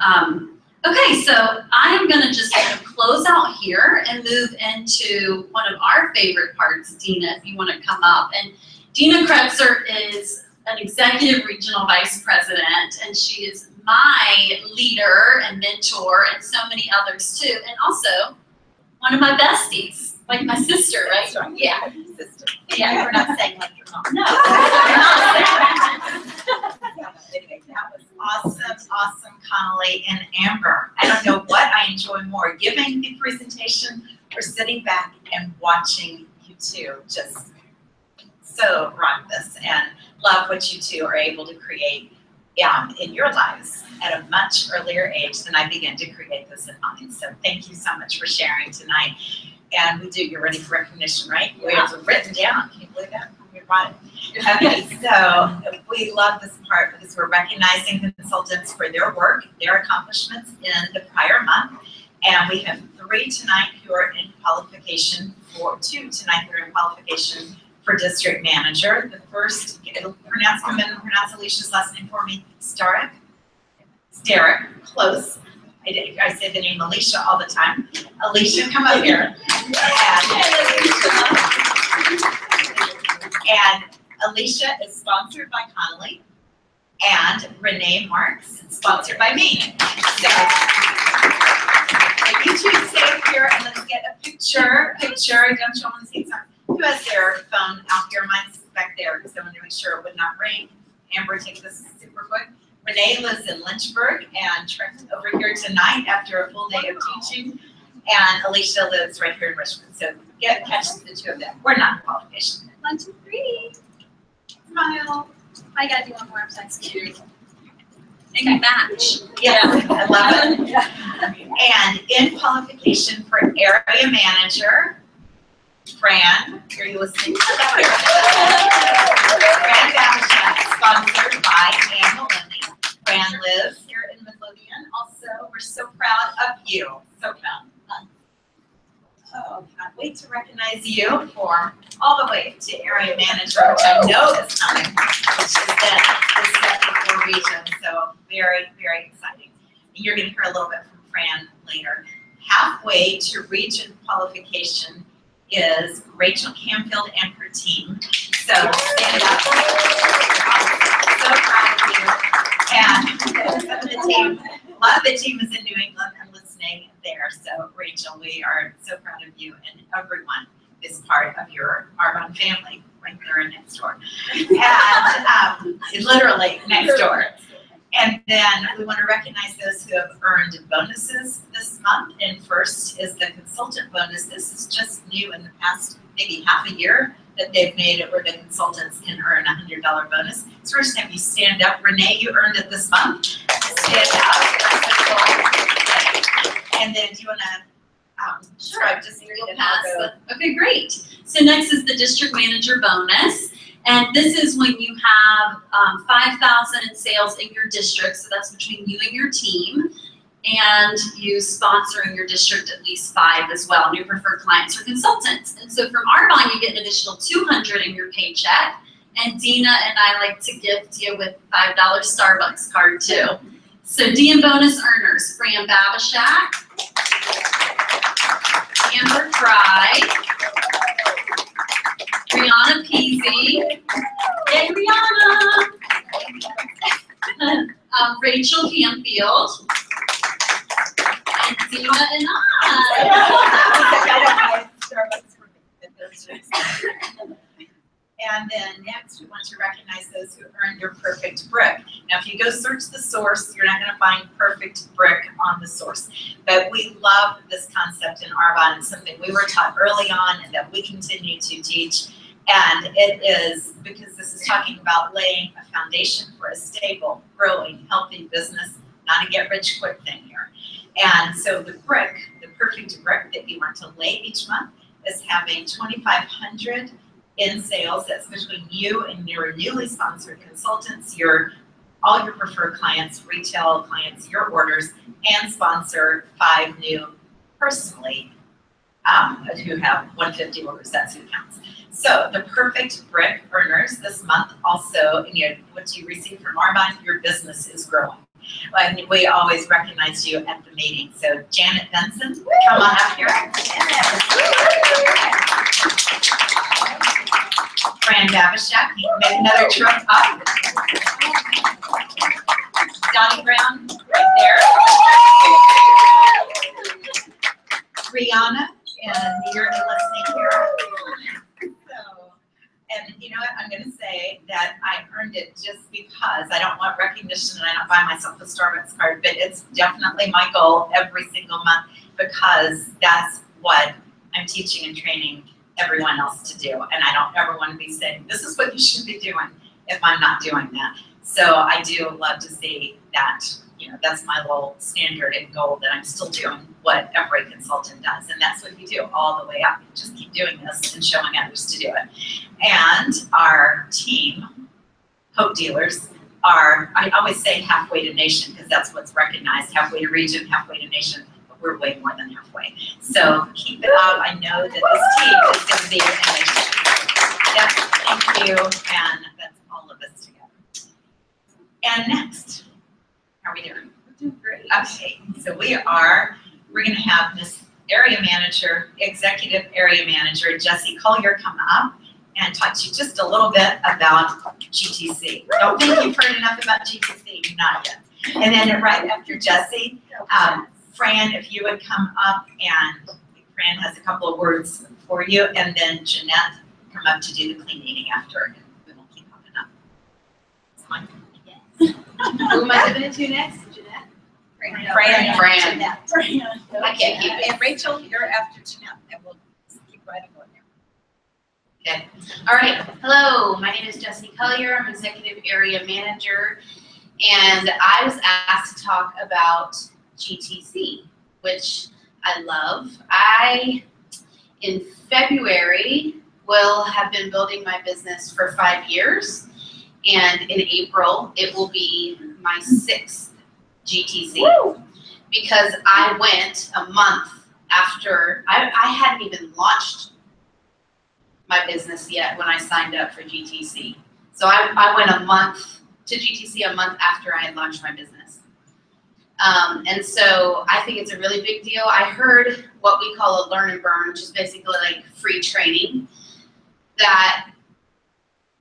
Okay, so I'm going to just kind of close out here and move into one of our favorite parts, Dina, if you want to come up. And Dina Kretzer is an executive regional vice president, and she is my leader and mentor, and so many others too, and also one of my besties, like my sister, right? That's right. Yeah. Sister. Yeah, we're not saying like your mom. No. Anyway, that was awesome, Connolly and Amber. I don't know what I enjoy more, giving the presentation or sitting back and watching you two just so rock this and love what you two are able to create in your lives at a much earlier age than I began to create this in mine. So thank you so much for sharing tonight. And you're ready for recognition, right? We have it written down. Can you believe that? We brought it. Okay, so we love this part because we're recognizing consultants for their work, their accomplishments in the prior month. And we have 3 tonight who are in qualification for, 2 tonight who are in qualification for district manager. The first, pronounce Alicia's last name for me, Starrick? Starrick, close. I say the name Alicia all the time. Alicia, come up here. And Alicia is sponsored by Connolly, and Renee Marks, sponsored by me. So you two stay up here and let's get a picture. Don't show them the seats. Who has their phone out here? Mine's back there because I want to make sure it would not ring. Amber, take this super quick. Renee lives in Lynchburg and trekked over here tonight after a full day of teaching. And Alicia lives right here in Richmond. So catch the two of them. We're not in qualification. 1, 2, 3. Smile. I gotta do one more. That's cute. And you match. Yeah, I love it. And in qualification for area manager, Fran, are you listening? Fran Babishek, sponsored by Anne Maloney. Fran lives here in Midlothian. Also, we're so proud of you. So proud. Oh, can't wait to recognize you for all the way to area manager, which I know is coming, which is the region. So very, very exciting. You're going to hear a little bit from Fran later. Halfway to region qualification is Rachel Camfield and her team. So stand up. So proud of you. And some of the team, a lot of the team is in New England and listening there. So Rachel, we are so proud of you, and everyone is part of your Arbonne family right there next door. And literally next door. And then we want to recognize those who have earned bonuses this month. And first is the consultant bonus. This is just new in the past maybe half a year that they've made it where the consultants can earn a $100 bonus. So we're just have you stand up. Renee, you earned it this month. Stand up. And then do you want to Sure. Just pass. Okay, great. So next is the district manager bonus. And this is when you have 5,000 in sales in your district, so that's between you and your team, and you sponsor in your district at least 5 as well, new preferred clients or consultants. And so from Arbonne, you get an additional 200 in your paycheck, and Dina and I like to gift you with $5 Starbucks card too. So DM bonus earners, Fran Babishek, Amber Fry, Brianna Peasy, hey Brianna, Rachel Camfield, and Dina and I. And then next, we want to recognize those who earned your perfect brick. Now, if you go search the source, you're not going to find perfect brick on the source. But we love this concept in Arbonne. It's something we were taught early on and that we continue to teach. And it is because this is talking about laying a foundation for a stable, growing, healthy business, not a get-rich-quick thing here. And so the brick, the perfect brick that you want to lay each month is having 2,500 in sales. That's between you and your newly sponsored consultants, all your preferred clients, retail clients, your orders, and sponsor 5 new personally who have 150 orders. That's who counts. So the perfect brick earners this month also, what you receive from Arbonne, your business is growing. And we always recognize you at the meeting. So Janet Benson, come on up here. Fran Babishek, make another trip up. Donnie Brown, right there. Brianna, and you're listening here. And you know what, I'm going to say that I earned it just because I don't want recognition and I don't buy myself a Starbucks card, but it's definitely my goal every single month because that's what I'm teaching and training everyone else to do. And I don't ever want to be saying, this is what you should be doing if I'm not doing that. So I do love to see that, that's my little standard and goal that I'm still doing what every consultant does. And that's what you do all the way up. You just keep doing this and showing others to do it. And our team, Hope Dealers, I always say halfway to nation because that's what's recognized, halfway to region, halfway to nation. We're way more than halfway. So keep it up. I know that this team is going to be amazing. Yes, thank you. And that's all of us together. And next, how are we doing? We're doing great. Okay, so we're gonna have Miss Area Manager, Executive Area Manager, Jessie Collier come up and talk to you just a little bit about GTC. Don't think you've heard enough about GTC, not yet. And then right after Jessie, Fran, if you would come up, and Fran has a couple of words for you, and then Jeanette come up to do the clean eating after, and we won't keep popping up. It's fine. Yes. Who am I giving it to next? Jeanette? Fran. Jeanette. I can't keep it. And Rachel, you're after Jeanette, and we'll keep right on there. Okay. All right. Hello. My name is Jessie Collier. I'm Executive Area Manager, and I was asked to talk about GTC, which I love. In February, will have been building my business for 5 years, and in April, it will be my 6th GTC. Woo! Because I went a month after, I hadn't even launched my business yet when I signed up for GTC. So I went a month to GTC a month after I had launched my business. And so I think it's a really big deal. I heard what we call a learn and burn, which is basically like free training, that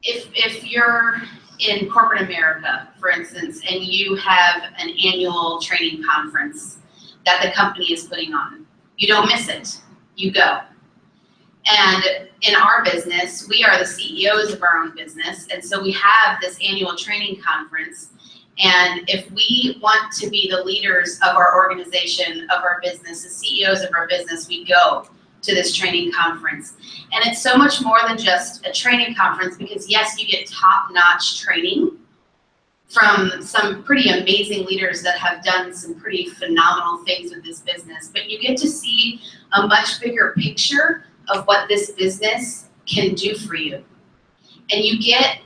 if you're in corporate America, for instance, and you have an annual training conference that the company is putting on, you don't miss it, you go. And in our business, we are the CEOs of our own business, and so we have this annual training conference. And if we want to be the leaders of our organization, of our business, the CEOs of our business, we go to this training conference. And it's so much more than just a training conference, because yes, you get top-notch training from some pretty amazing leaders that have done some pretty phenomenal things with this business, but you get to see a much bigger picture of what this business can do for you. And you get,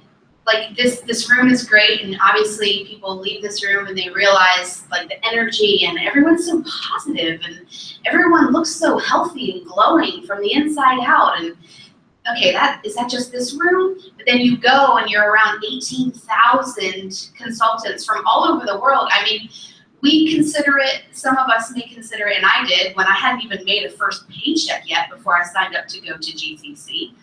like, this room is great, and obviously people leave this room and they realize, like, the energy, and everyone's so positive, and everyone looks so healthy and glowing from the inside out. And okay, is that just this room? But then you go and you're around 18,000 consultants from all over the world. I mean, we consider it, some of us may consider it, and I did when I hadn't even made a first paycheck yet before I signed up to go to GTC.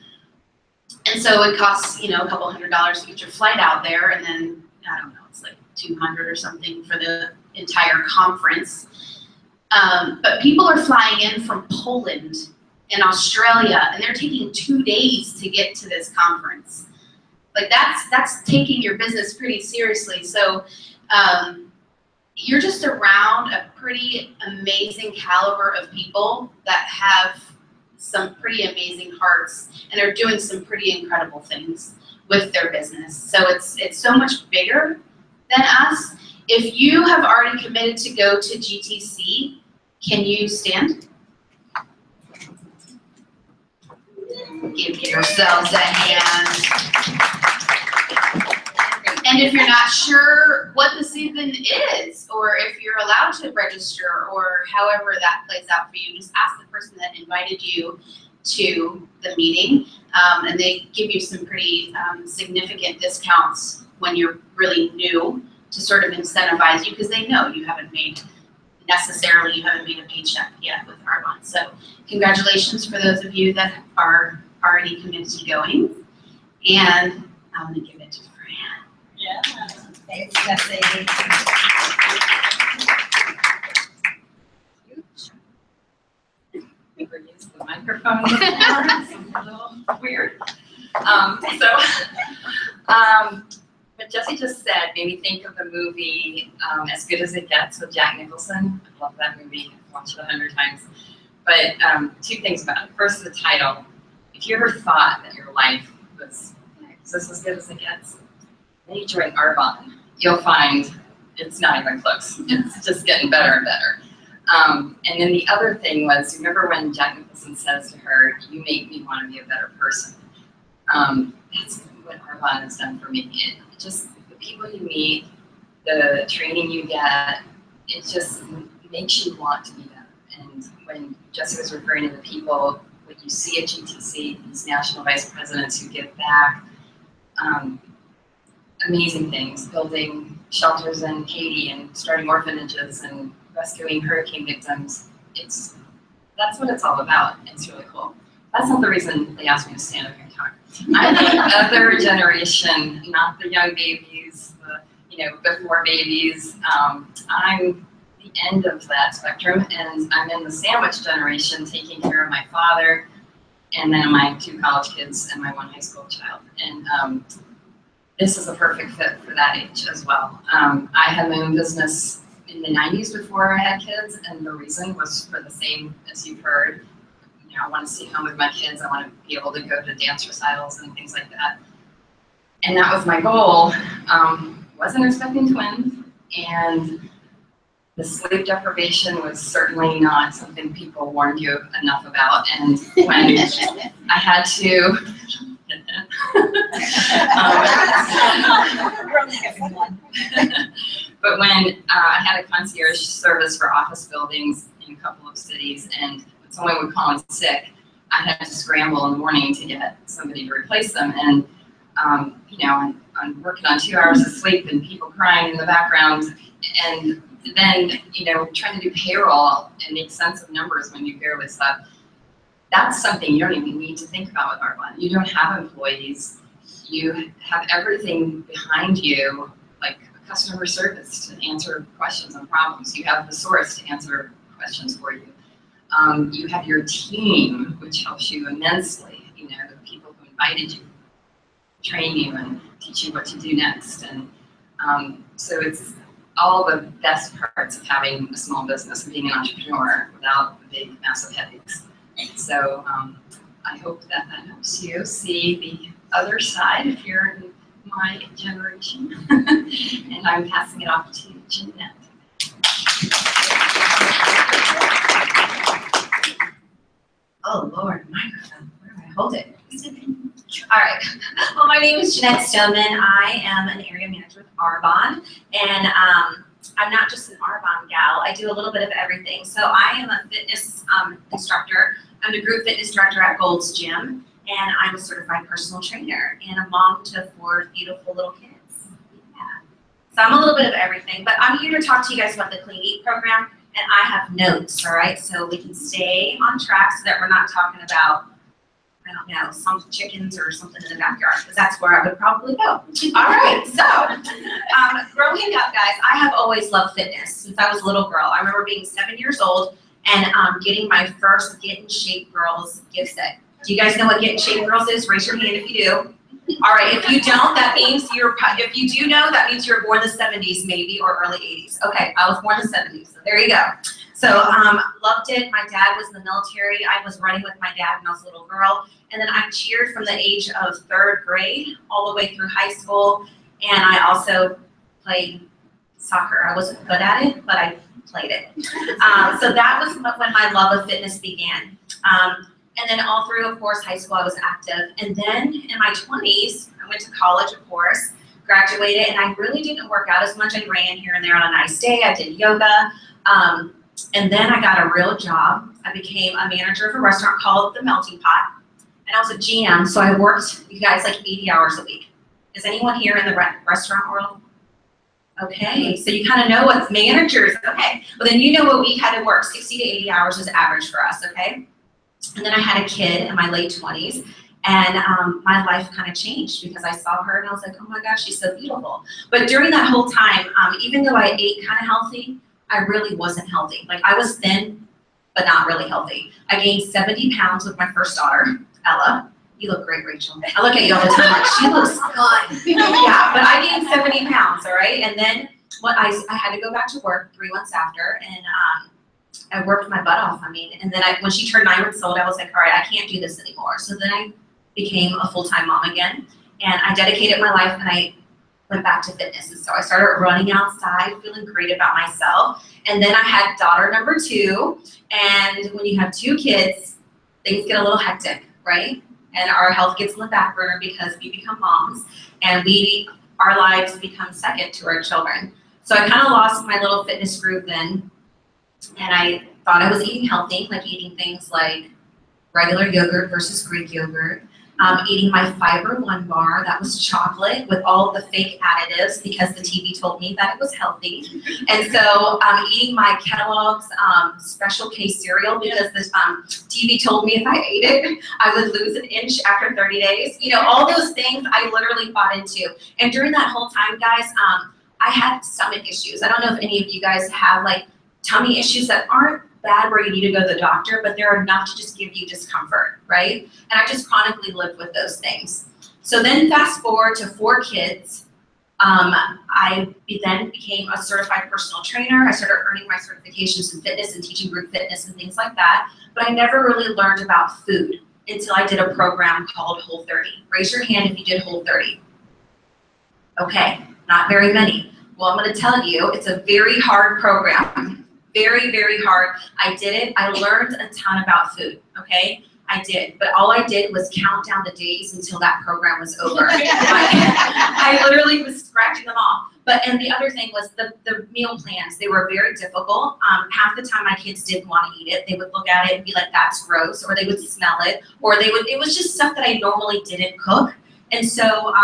And so it costs, you know, a couple $100 to get your flight out there, and then, I don't know, it's like $200 or something for the entire conference. But people are flying in from Poland and Australia, and they're taking 2 days to get to this conference. Like, that's taking your business pretty seriously. So you're just around a pretty amazing caliber of people that have some pretty amazing hearts and are doing some pretty incredible things with their business. So it's so much bigger than us. If you have already committed to go to GTC, can you stand? Give yourselves a hand. And if you're not sure what the season is, or if you're allowed to register, or however that plays out for you, just ask the person that invited you to the meeting, and they give you some pretty significant discounts when you're really new, to sort of incentivize you, because they know you haven't made a paycheck yet with Arbonne. So congratulations for those of you that are already committed to going, and I'm going to give it to Fran. Yeah. Thanks, Jessie. Never used the microphone before. It's a little weird. What Jessie just said made me think of the movie As Good as It Gets with Jack Nicholson. I love that movie. I've watched it 100 times. But 2 things about it. First, the title. If you ever thought that your life was, is this as good as it gets? Then you join Arbonne. You'll find it's not even close. It's just getting better and better. And then the other thing was, remember when Jack Nicholson says to her, "You make me want to be a better person." That's what Arbonne has done for me. It just, the people you meet, the training you get, it just makes you want to be better. And when Jessie was referring to the people, what you see at GTC, these national vice presidents who give back, amazing things, building shelters in Haiti and starting orphanages and rescuing hurricane victims. That's what it's all about. It's really cool. That's not the reason they asked me to stand up here and talk. I'm the other generation, not the young babies, before babies. I'm the end of that spectrum, and I'm in the sandwich generation, taking care of my father, and then my 2 college kids and my 1 high school child. And this is a perfect fit for that age as well. I had my own business in the 90s before I had kids, and the reason was for the same as you've heard. I want to stay home with my kids. I want to be able to go to dance recitals and things like that. And that was my goal. Wasn't expecting twins, and the sleep deprivation was certainly not something people warned you enough about. And when I had to, but when I had a concierge service for office buildings in a couple of cities, and someone would call in sick, I had to scramble in the morning to get somebody to replace them. And, I'm working on 2 hours of sleep and people crying in the background. And then, trying to do payroll and make sense of numbers when you barely slept. That's something you don't even need to think about with Arbonne. You don't have employees. You have everything behind you, like customer service to answer questions and problems. You have the source to answer questions for you. You have your team, which helps you immensely. The people who invited you, train you and teach you what to do next. And so it's all the best parts of having a small business and being an entrepreneur without the big, massive headaches. So I hope that helps you see the other side if you're in my generation. And I'm passing it off to Jeanette. Oh Lord, microphone, where do I hold it? All right, well my name is Jeanette Stoneman. I am an area manager with Arbonne, and I'm not just an Arbonne gal, I do a little bit of everything. So I am a fitness instructor. I'm the group fitness director at Gold's Gym, and I'm a certified personal trainer and a mom to 4 beautiful little kids. Yeah. So I'm a little bit of everything, but I'm here to talk to you guys about the Clean Eat program. And I have notes, all right, so we can stay on track so that we're not talking about, I don't know, some chickens or something in the backyard, because that's where I would probably go. All right, so growing up, guys, I have always loved fitness since I was a little girl. I remember being 7 years old and getting my first Get in Shape Girls gift set. Do you guys know what Get in Shape Girls is? Raise your hand if you do. All right, if you don't, that means if you do know, that means you were born in the 70s maybe, or early 80s. Okay, I was born in the 70s, so there you go. So loved it. My dad was in the military. I was running with my dad when I was a little girl. And then I cheered from the age of 3rd grade all the way through high school. And I also played soccer. I wasn't good at it, but I played it. So that was when my love of fitness began. And then all through, of course, high school, I was active. And then in my 20s, I went to college, of course, graduated, and I really didn't work out as much. I ran here and there on a nice day. I did yoga. And then I got a real job. I became a manager of a restaurant called The Melting Pot. And I was a GM, so I worked, you guys, like 80 hours a week. Is anyone here in the restaurant world? Okay, so you kind of know what managers, okay. Well, then you know what we had to work. 60 to 80 hours is average for us, okay? And then I had a kid in my late 20s, and my life kind of changed because I saw her and I was like, oh my gosh, she's so beautiful. But during that whole time, even though I ate kind of healthy, I really wasn't healthy. Like I was thin, but not really healthy. I gained 70 pounds with my first daughter, Ella. You look great, Rachel. I look at you all the time like, she looks good. Yeah, but I gained 70 pounds, all right? And then I had to go back to work 3 months after, and I worked my butt off. I mean, and then when she turned 9 months old, I was like, all right, I can't do this anymore. So then I became a full-time mom again, and I dedicated my life, and I went back to fitness. And so I started running outside, feeling great about myself. And then I had daughter number 2, and when you have 2 kids, things get a little hectic, right? And our health gets on the back burner because we become moms, and our lives become second to our children. So I kind of lost my little fitness group then, and I thought I was eating healthy, like eating things like regular yogurt versus Greek yogurt, eating my Fiber One bar. That was chocolate with all of the fake additives because the TV told me that it was healthy. And so eating my Kellogg's Special K cereal because the TV told me if I ate it, I would lose an inch after 30 days. You know, all those things I literally bought into. And during that whole time, guys, I had stomach issues. I don't know if any of you guys have like tummy issues that aren't bad where you need to go to the doctor, but they're enough to just give you discomfort, right? And I just chronically lived with those things. So then fast forward to 4 kids. I then became a certified personal trainer. I started earning my certifications in fitness and teaching group fitness and things like that. But I never really learned about food until I did a program called Whole30. Raise your hand if you did Whole30. Okay, not very many. Well, I'm going to tell you, it's a very hard program. Very, very hard. I did it. I learned a ton about food, okay? I did. But all I did was count down the days until that program was over. I literally was scratching them off. And the other thing was the meal plans. They were very difficult. Half the time my kids didn't want to eat it. They would look at it and be like, that's gross, or they would smell it, or it was just stuff that I normally didn't cook. And so,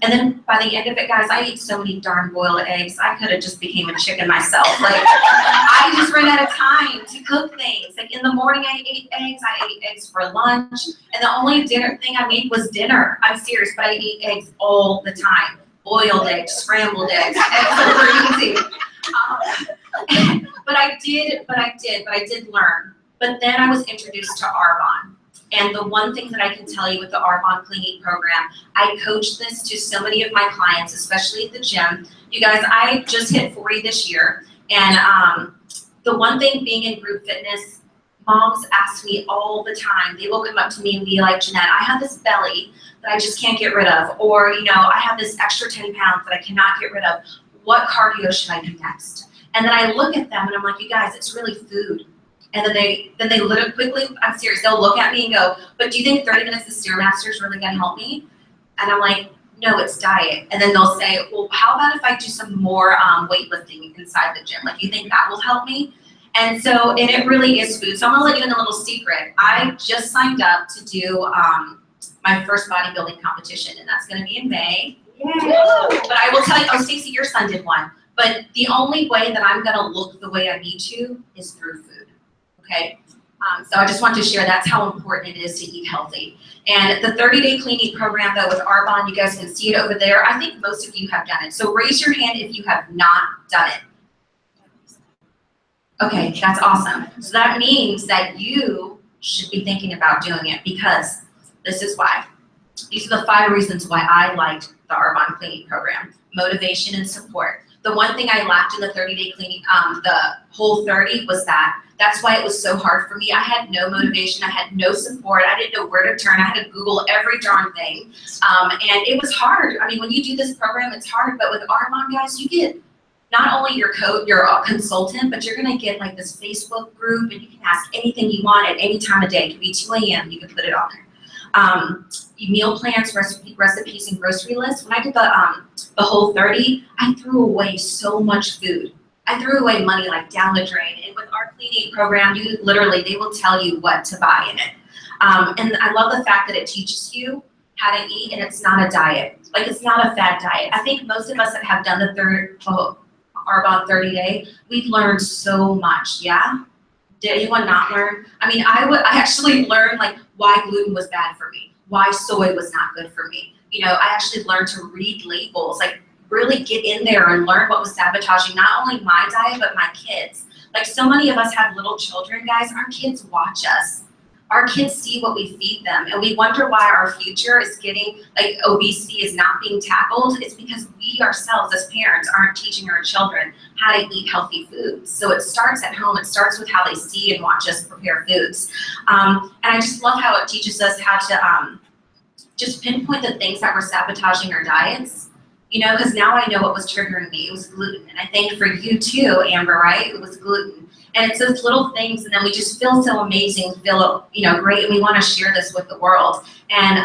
and then by the end of it, guys, I ate so many darn boiled eggs. I could have just became a chicken myself. Like, I just ran out of time to cook things. Like in the morning, I ate eggs. I ate eggs for lunch. And the only dinner thing I made was dinner. I'm serious, but I ate eggs all the time. Boiled eggs, scrambled eggs, eggs over easy. But I did learn. But then I was introduced to Arbonne. And the one thing that I can tell you with the Arbonne Clean Eat program, I coach this to so many of my clients, especially at the gym. You guys, I just hit 40 this year. And the one thing being in group fitness, moms ask me all the time. They will come up to me and be like, Jeanette, I have this belly that I just can't get rid of. Or, you know, I have this extra 10 pounds that I cannot get rid of. What cardio should I do next? And then I look at them and I'm like, you guys, it's really food. And then they literally quickly, I'm serious, they'll look at me and go, but do you think 30 minutes of Stairmaster is really gonna help me? And I'm like, no, it's diet. And then they'll say, well, how about if I do some more weightlifting inside the gym? Like, you think that will help me? And so, and it really is food. So I'm gonna let you in a little secret. I just signed up to do my first bodybuilding competition, and that's gonna be in May. Yay. But I will tell you, oh, Stacey, your son did one. But the only way that I'm gonna look the way I need to is through food. Okay, so I just want to share that's how important it is to eat healthy. And the 30-day Clean Eat program, though, with Arbonne, you guys can see it over there. I think most of you have done it. So raise your hand if you have not done it. Okay, that's awesome. So that means that you should be thinking about doing it, because this is why. These are the 5 reasons why I liked the Arbonne Clean Eat program. Motivation and support. The one thing I lacked in the 30-day Clean Eat, the Whole30 was that's why it was so hard for me. I had no motivation. I had no support. I didn't know where to turn. I had to Google every darn thing. And it was hard. I mean, when you do this program, it's hard. But with Arbonne, guys, you get not only your consultant, but you're going to get like this Facebook group, and you can ask anything you want at any time of day. It could be 2 a.m. You can put it on there. Meal plans, recipes, and grocery lists. When I did the Whole30, I threw away so much food. I threw away money like down the drain. And with our Clean Eat program, they will tell you what to buy in it. And I love the fact that it teaches you how to eat, and it's not a diet. Like, it's not a fad diet. I think most of us that have done the Arbonne 30-day, we've learned so much, yeah? Did anyone not learn? I mean, I actually learned like why gluten was bad for me, why soy was not good for me. You know, I actually learned to read labels, like really get in there and learn what was sabotaging not only my diet, but my kids. Like, so many of us have little children, guys. Our kids watch us. Our kids see what we feed them, and we wonder why our future is getting, like, obesity is not being tackled. It's because we ourselves as parents aren't teaching our children how to eat healthy foods. So it starts at home. It starts with how they see and watch us prepare foods. And I just love how it teaches us how to just pinpoint the things that were sabotaging our diets. You know, because now I know what was triggering me. It was gluten. And I think for you too, Amber, right? It was gluten. And it's those little things, and then we just feel so amazing, feel, you know, great, and we want to share this with the world. And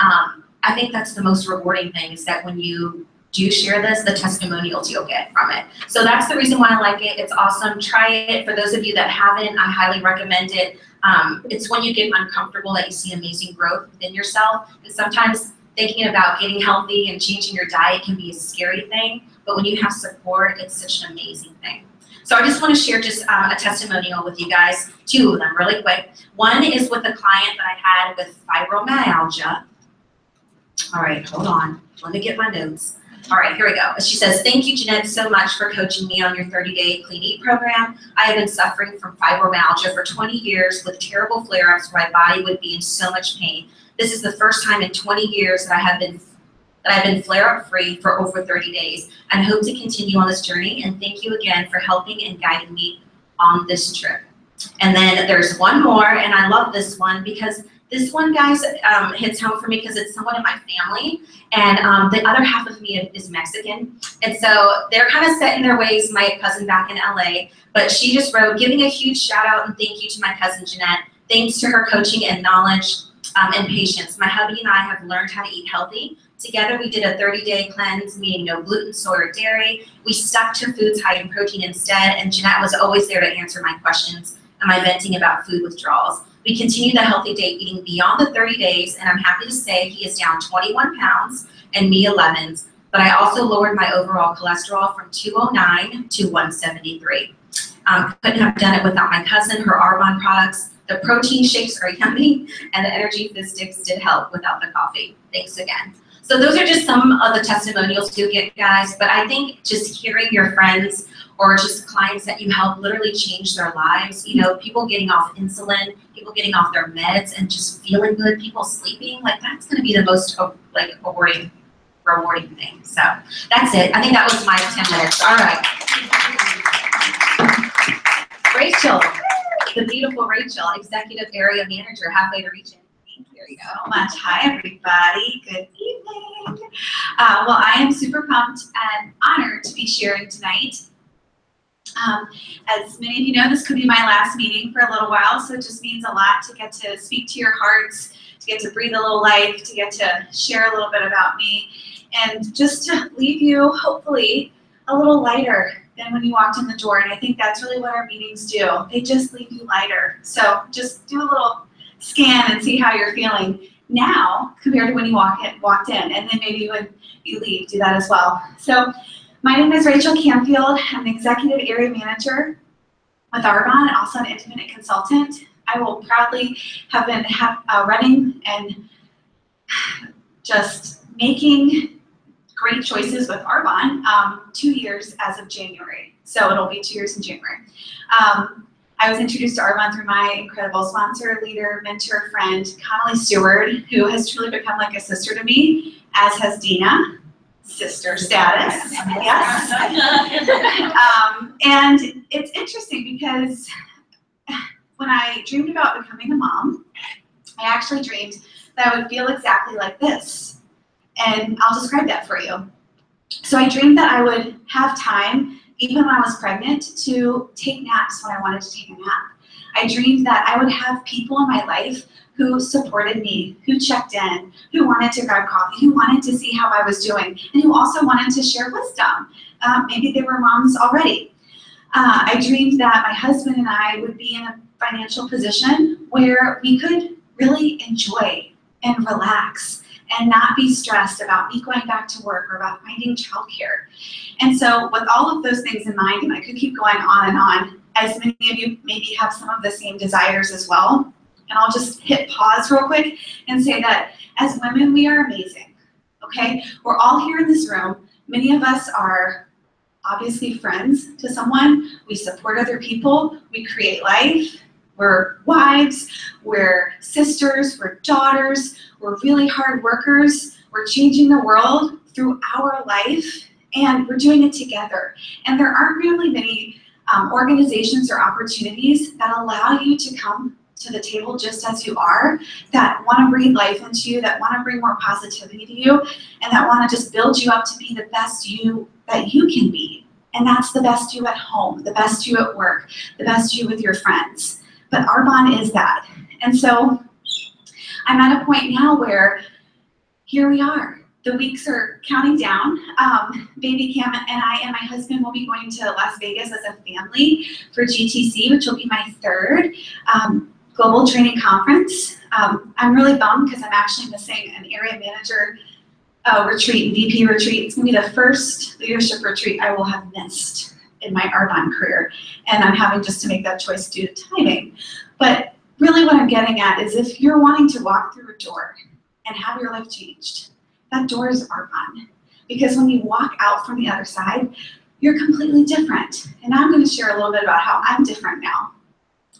I think that's the most rewarding thing, is that when you do share this, the testimonials you'll get from it. So that's the reason why I like it. It's awesome. Try it. For those of you that haven't, I highly recommend it. It's when you get uncomfortable that you see amazing growth within yourself. And sometimes thinking about getting healthy and changing your diet can be a scary thing, but when you have support, it's such an amazing thing. So I just want to share just a testimonial with you guys, 2 of them really quick. One is with a client that I had with fibromyalgia. All right, hold on. Let me get my notes. All right, here we go. She says, thank you, Jeanette, so much for coaching me on your 30-day Clean Eat program. I have been suffering from fibromyalgia for 20 years with terrible flare-ups where my body would be in so much pain. This is the first time in 20 years that I've been flare-up free for over 30 days and hope to continue on this journey. And thank you again for helping and guiding me on this trip. And then there's one more, and I love this one because this one, guys, hits home for me because it's someone in my family, and the other half of me is Mexican. And so they're kind of set in their ways, my cousin back in LA, but she just wrote, giving a huge shout out and thank you to my cousin Jeanette. Thanks to her coaching and knowledge and patience, my hubby and I have learned how to eat healthy. Together, we did a 30-day cleanse, meaning no gluten, soy, or dairy. We stuck to foods high in protein instead, and Jeanette was always there to answer my questions and my venting about food withdrawals. We continued the healthy day eating beyond the 30 days, and I'm happy to say he is down 21 pounds and me 11, but I also lowered my overall cholesterol from 209 to 173. Couldn't have done it without my cousin, her Arbonne products. The protein shakes are yummy, and the energy fizz sticks did help without the coffee. Thanks again. So those are just some of the testimonials you get, guys, but I think just hearing your friends or just clients that you help literally change their lives, you know, people getting off insulin, people getting off their meds and just feeling good, people sleeping, like that's gonna be the most like rewarding thing. So that's it. I think that was my 10 minutes. All right. Rachel, the beautiful Rachel, Executive Area Manager, halfway to reach in. There you go. So much. Hi, everybody. Good evening. Well, I am super pumped and honored to be sharing tonight. As many of you know, this could be my last meeting for a little while, so it just means a lot to get to speak to your hearts, to get to breathe a little life, to get to share a little bit about me, and just to leave you, hopefully, a little lighter than when you walked in the door. And I think that's really what our meetings do. They just leave you lighter. So just do a little scan and see how you're feeling now compared to when you walked in, and then maybe when you leave, do that as well. So my name is Rachel Camfield. I'm the Executive Area Manager with Arbonne and also an independent consultant. I will proudly have been running and just making great choices with Arbonne 2 years as of January. So it'll be 2 years in January. I was introduced to Arbonne through my incredible sponsor, leader, mentor, friend, Connolly Stewart, who has truly become like a sister to me, as has Dina, sister status, yes. And it's interesting because when I dreamed about becoming a mom, I actually dreamed that I would feel exactly like this. And I'll describe that for you. So I dreamed that I would have time, even when I was pregnant, to take naps when I wanted to take a nap. I dreamed that I would have people in my life who supported me, who checked in, who wanted to grab coffee, who wanted to see how I was doing, and who also wanted to share wisdom. Maybe they were moms already. I dreamed that my husband and I would be in a financial position where we could really enjoy and relax and not be stressed about me going back to work or about finding childcare. And so with all of those things in mind, and I could keep going on and on, as many of you maybe have some of the same desires as well, and I'll just hit pause real quick and say that as women, we are amazing, okay? We're all here in this room. Many of us are obviously friends to someone. We support other people. We create life. We're wives, we're sisters, we're daughters, we're really hard workers. We're changing the world through our life, and we're doing it together. And there aren't really many organizations or opportunities that allow you to come to the table just as you are, that want to breathe life into you, that want to bring more positivity to you, and that want to just build you up to be the best you that you can be. And that's the best you at home, the best you at work, the best you with your friends. But Arbonne is that. And so I'm at a point now where here we are. the weeks are counting down. Baby Cam and I and my husband will be going to Las Vegas as a family for GTC, which will be my third global training conference. I'm really bummed because I'm actually missing an area manager retreat, VP retreat. It's gonna be the first leadership retreat I will have missed in my Arbonne career. And I'm having just to make that choice due to timing. But really what I'm getting at is if you're wanting to walk through a door and have your life changed, that door is Arbonne. Because when you walk out from the other side, you're completely different. And I'm gonna share a little bit about how I'm different now.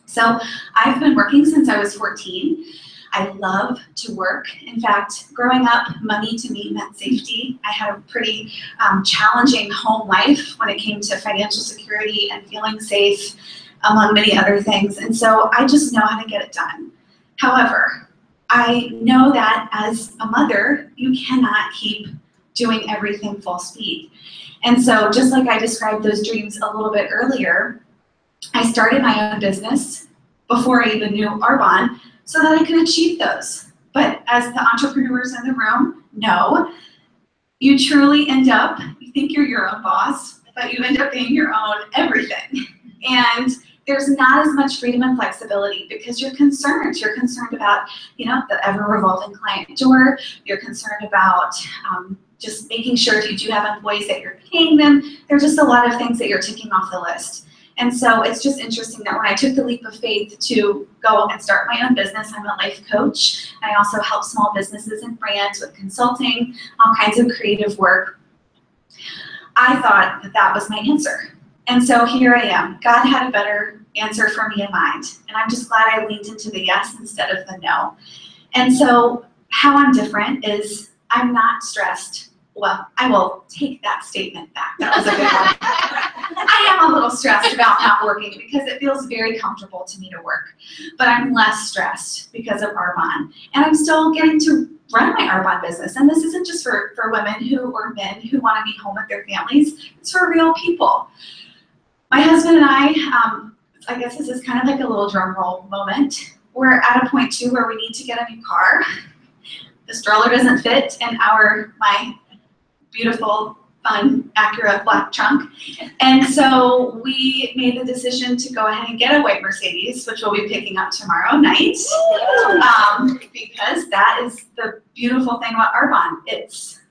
So I've been working since I was 14. I love to work. In fact, growing up, money to me meant safety. I had a pretty challenging home life when it came to financial security and feeling safe, among many other things. And so I just know how to get it done. However, I know that as a mother, you cannot keep doing everything full speed. And so just like I described those dreams a little bit earlier, I started my own business before I even knew Arbonne so that I could achieve those. But as the entrepreneurs in the room know, you truly end up, you think you're your own boss, but you end up being your own everything. And there's not as much freedom and flexibility because you're concerned. You're concerned about, you know, the ever-revolving client door. You're concerned about just making sure if you do have employees that you're paying them. There's just a lot of things that you're ticking off the list. And so it's just interesting that when I took the leap of faith to go and start my own business, I'm a life coach. I also help small businesses and brands with consulting, all kinds of creative work. I thought that that was my answer. And so here I am. God had a better answer for me in mind. And I'm just glad I leaned into the yes instead of the no. And so how I'm different is I'm not stressed. Well, I will take that statement back. That was a good one. I am a little stressed about not working because it feels very comfortable to me to work. But I'm less stressed because of Arbonne. And I'm still getting to run my Arbonne business. And this isn't just for women or men who want to be home with their families. It's for real people. My husband and I guess this is kind of like a little drum roll moment. We're at a point too where we need to get a new car. The stroller doesn't fit in my beautiful, fun Acura black trunk. And so we made the decision to go ahead and get a white Mercedes, which we'll be picking up tomorrow night. Because that is the beautiful thing about Arbonne.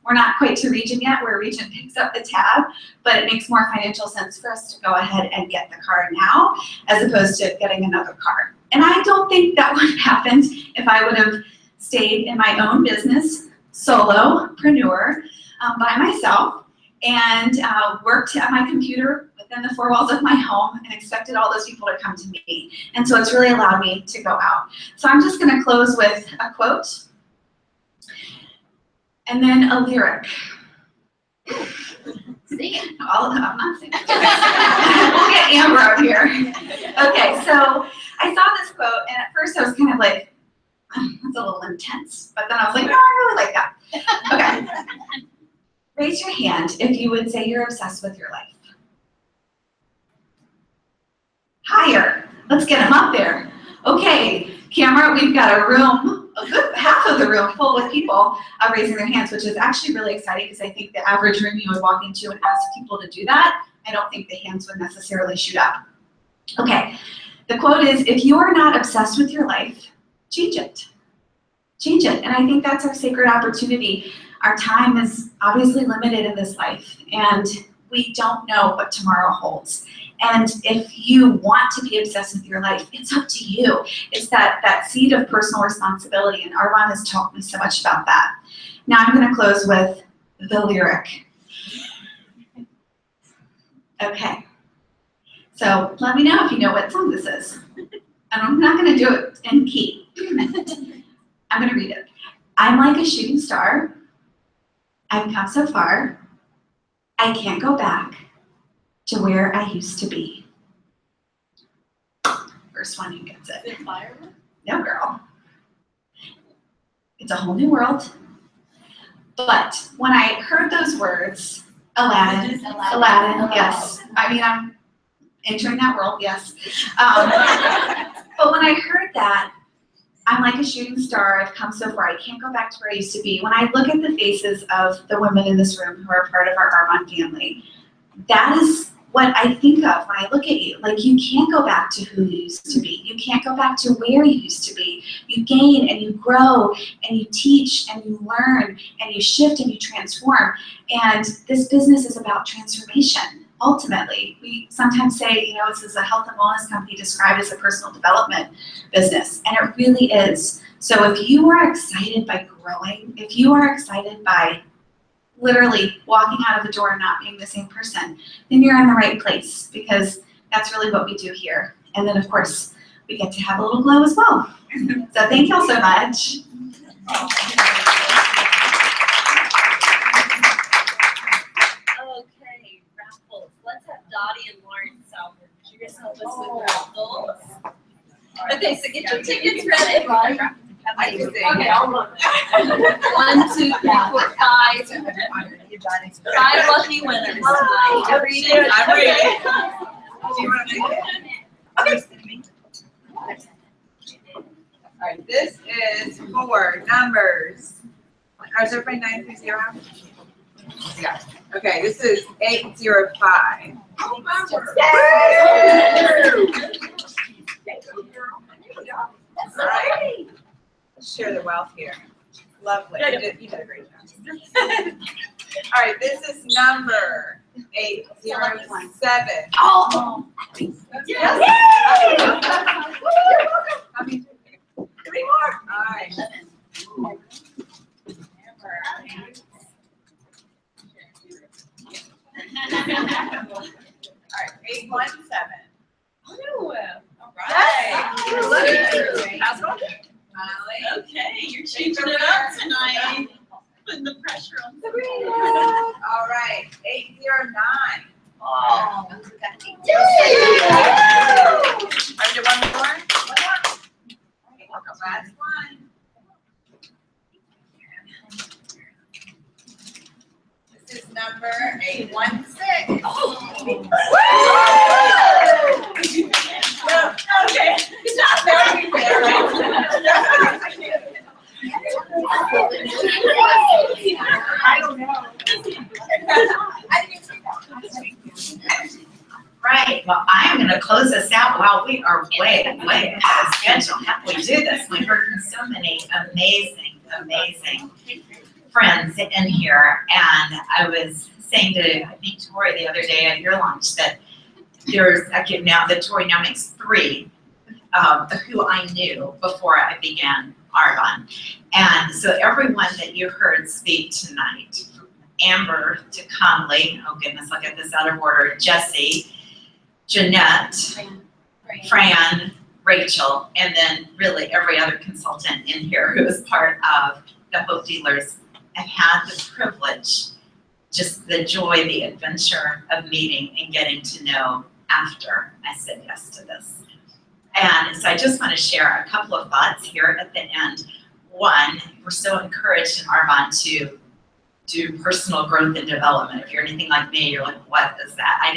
We're not quite to Region yet, where Region picks up the tab, but it makes more financial sense for us to go ahead and get the car now, as opposed to getting another car. And I don't think that would have happened if I would have stayed in my own business, solopreneur, by myself, and worked at my computer within the four walls of my home and expected all those people to come to me. And so it's really allowed me to go out. So I'm just gonna close with a quote and then a lyric. Sing it. All of them, I'm not singing. We'll get Amber up here. Okay, so I saw this quote and at first I was kind of like, that's a little intense. But then I was like, no, I really like that. Okay. Raise your hand if you would say you're obsessed with your life. Higher. Let's get them up there. Okay, camera, we've got a room, a good half of the room full with people raising their hands, which is actually really exciting because I think the average room you would walk into and ask people to do that, I don't think the hands would necessarily shoot up. Okay, the quote is, if you are not obsessed with your life, change it. Change it. And I think that's our sacred opportunity. Our time is obviously limited in this life, and we don't know what tomorrow holds. And if you want to be obsessed with your life, it's up to you. It's that seed of personal responsibility, and Arbonne has taught me so much about that. Now I'm going to close with the lyric. Okay. So let me know if you know what song this is. And I'm not going to do it in key. I'm going to read it. I'm like a shooting star. I've come so far. I can't go back to where I used to be. First one who gets it. Is it firework? No, girl. It's a whole new world. But when I heard those words, Aladdin, yes. I mean, I'm entering that world, yes. But when I heard that, I'm like a shooting star. I've come so far. I can't go back to where I used to be. When I look at the faces of the women in this room who are part of our Arbonne family, that is what I think of when I look at you. Like, you can't go back to who you used to be. You can't go back to where you used to be. You gain and you grow and you teach and you learn and you shift and you transform. And this business is about transformation. Ultimately, we sometimes say, you know, this is a health and wellness company described as a personal development business, and it really is. So if you are excited by growing, if you are excited by literally walking out of the door and not being the same person, then you're in the right place, because that's really what we do here. And then, of course, we get to have a little glow as well. So thank y'all so much. Okay, raffles. Let's have Dottie and Lauren Salford. Could you guys help us with raffles? Okay, so get your tickets ready. Okay, I'll look. 1, 2, 3, 4, 5. 5 lucky winners tonight. I'm reading. Do you want to make it? Okay. All right, this is for numbers. Is everybody 930? Yeah. Okay, this is 805. Oh, my word. All right. Let's share the wealth here. Lovely. You did a great job. All right, this is number 807. Oh! Yes. How many? 3 more. All right. All right, 817. Oh, All right. how's it going? Okay, you're changing it up tonight. Putting the pressure on. All right, 809. Oh. Are you one more? Last one. This is number 816. Okay. I don't know. Right, well, I am gonna close this out. Wow, we are way ahead of schedule. How can we do this? We heard from so many amazing friends in here. And I was saying to, I think, Tori the other day at your lunch that there's, Tori now makes 3 who I knew before I began Arbonne. And so everyone that you heard speak tonight, Amber to Connolly, oh goodness, I'll get this out of order, Jessie, Jeanette, Fran, Rachel, and then really every other consultant in here who is part of the Hope Dealers. I've had the privilege, just the joy, the adventure of meeting and getting to know after I said yes to this. And so I just want to share a couple of thoughts here at the end. One, we're so encouraged in Arbonne to do personal growth and development. If you're anything like me, you're like, what is that? I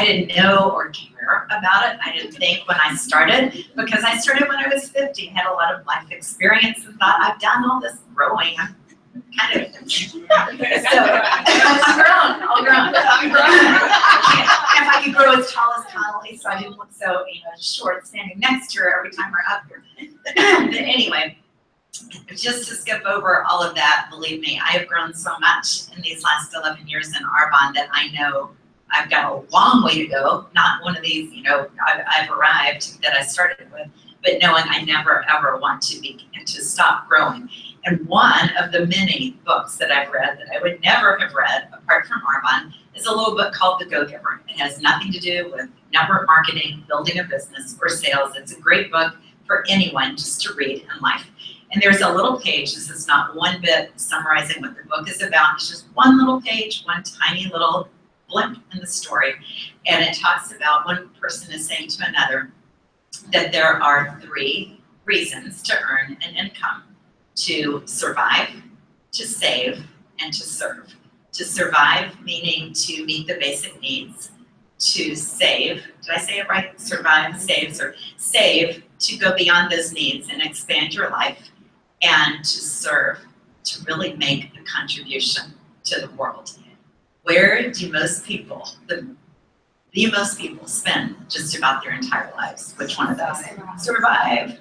didn't know or care about it. I didn't think when I started, because I started when I was 50, had a lot of life experience and thought, I've done all this growing. I'm kind of, so I'm grown. If I could grow as tall as Connolly, so I didn't look so, short standing next to her every time we're up here. But anyway, just to skip over all of that, believe me, I have grown so much in these last 11 years in Arbonne that I know I've got a long way to go. Not one of these, I've arrived that I started with, but knowing I never ever want to stop growing. And one of the many books that I've read that I would never have read apart from Arbonne is a little book called The Go-Giver. It has nothing to do with network marketing, building a business, or sales. It's a great book for anyone just to read in life. And there's a little page, this is not one bit summarizing what the book is about, it's just one little page, one tiny little blimp in the story. And it talks about one person is saying to another that there are 3 reasons to earn an income: to survive, to save, and to serve. To survive, meaning to meet the basic needs. To save, did I say it right? Survive, save, serve. Save, to go beyond those needs and expand your life and to serve, to really make a contribution to the world. Where do most people, the most people spend just about their entire lives? Which one of those? Survive.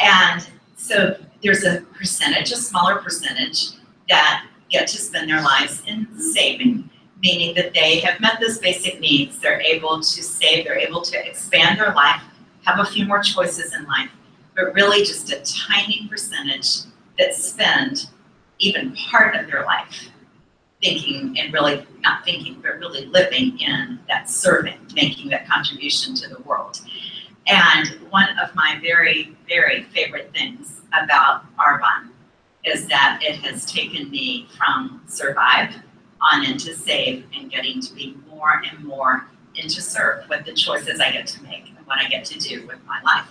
And so there's a percentage, a smaller percentage, that get to spend their lives in saving, meaning that they have met those basic needs. They're able to save, they're able to expand their life, have a few more choices in life, but really just a tiny percentage that spend even part of their life thinking, and really not thinking, but really living in that serving, making that contribution to the world. And one of my very, very favorite things about Arbonne is that it has taken me from survive on into save and getting to be more and more into serve with the choices I get to make and what I get to do with my life.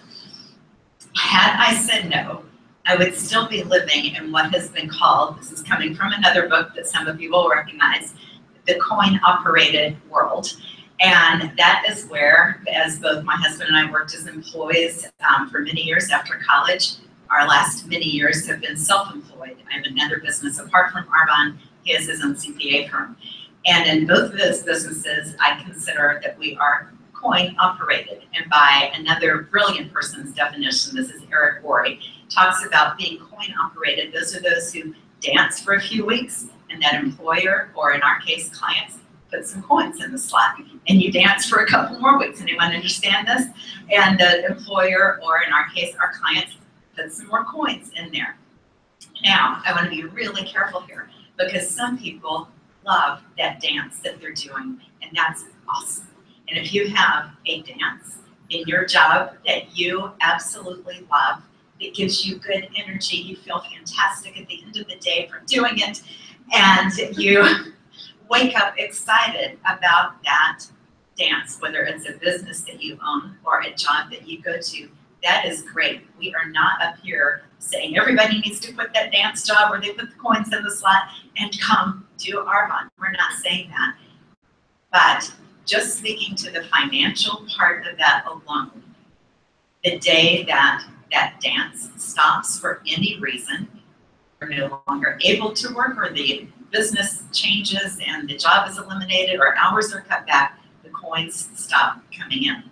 Had I said no, I would still be living in what has been called, this is coming from another book that some of you will recognize, the coin-operated world. And that is where, as both my husband and I worked as employees for many years after college, our last many years have been self-employed. I have another business apart from Arbonne. He has his own CPA firm. And in both of those businesses, I consider that we are coin-operated. And by another brilliant person's definition, this is Eric Worre, talks about being coin-operated. Those are those who dance for a few weeks, and that employer, or in our case, clients, put some coins in the slot. And you dance for a couple more weeks. Anyone understand this? And the employer, or in our case, our clients, put some more coins in there. Now, I want to be really careful here, because some people love that dance that they're doing, and that's awesome. And if you have a dance in your job that you absolutely love, that gives you good energy, you feel fantastic at the end of the day from doing it, and you wake up excited about that dance, whether it's a business that you own or a job that you go to, that is great. We are not up here saying everybody needs to quit that dance job or they put the coins in the slot and come do Arbonne. We're not saying that. But just speaking to the financial part of that alone, the day that that dance stops for any reason, we're no longer able to work, or the business changes and the job is eliminated or hours are cut back, the coins stop coming in.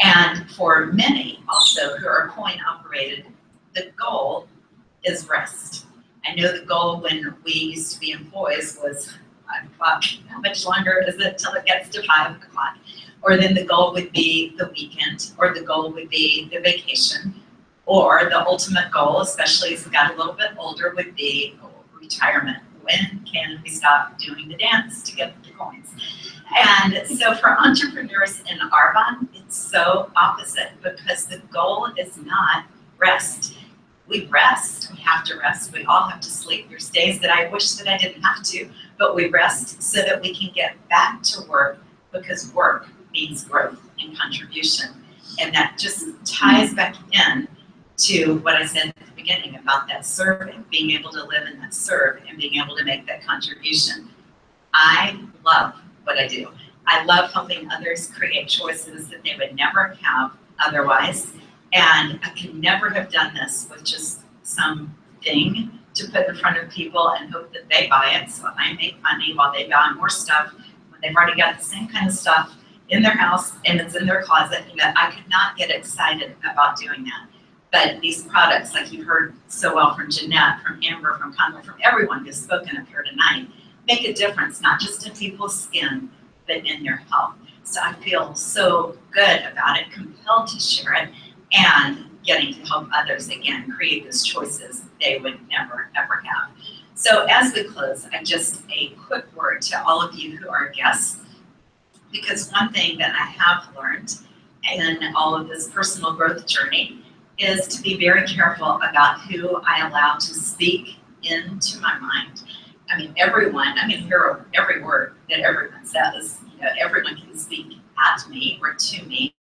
And for many also who are coin operated, the goal is rest. I know the goal when we used to be employees was 5 o'clock. How much longer is it till it gets to 5 o'clock? Or then the goal would be the weekend, or the goal would be the vacation, or the ultimate goal, especially as we got a little bit older, would be retirement. When can we stop doing the dance to get the coins? And so for entrepreneurs in Arbonne, it's so opposite, because the goal is not rest. We rest, we have to rest, we all have to sleep. There's days that I wish that I didn't have to, but we rest so that we can get back to work, because work means growth and contribution. And that just ties back in to what I said at the beginning about that serving, being able to live in that serve and being able to make that contribution. I love what I do. I love helping others create choices that they would never have otherwise. And I could never have done this with just some thing to put in front of people and hope that they buy it. So I make money while they buy more stuff when they've already got the same kind of stuff in their house and it's in their closet. You know, I could not get excited about doing that. But these products, like you heard so well from Jeanette, from Amber, from Conway, from everyone who's spoken up here tonight, make a difference, not just in people's skin, but in their health. So I feel so good about it, compelled to share it, and getting to help others, again, create those choices they would never, ever have. So as we close, just a quick word to all of you who are guests, because one thing that I have learned in all of this personal growth journey is to be very careful about who I allow to speak into my mind. I mean, everyone, I can hear every word that everyone says. You know, everyone can speak at me or to me,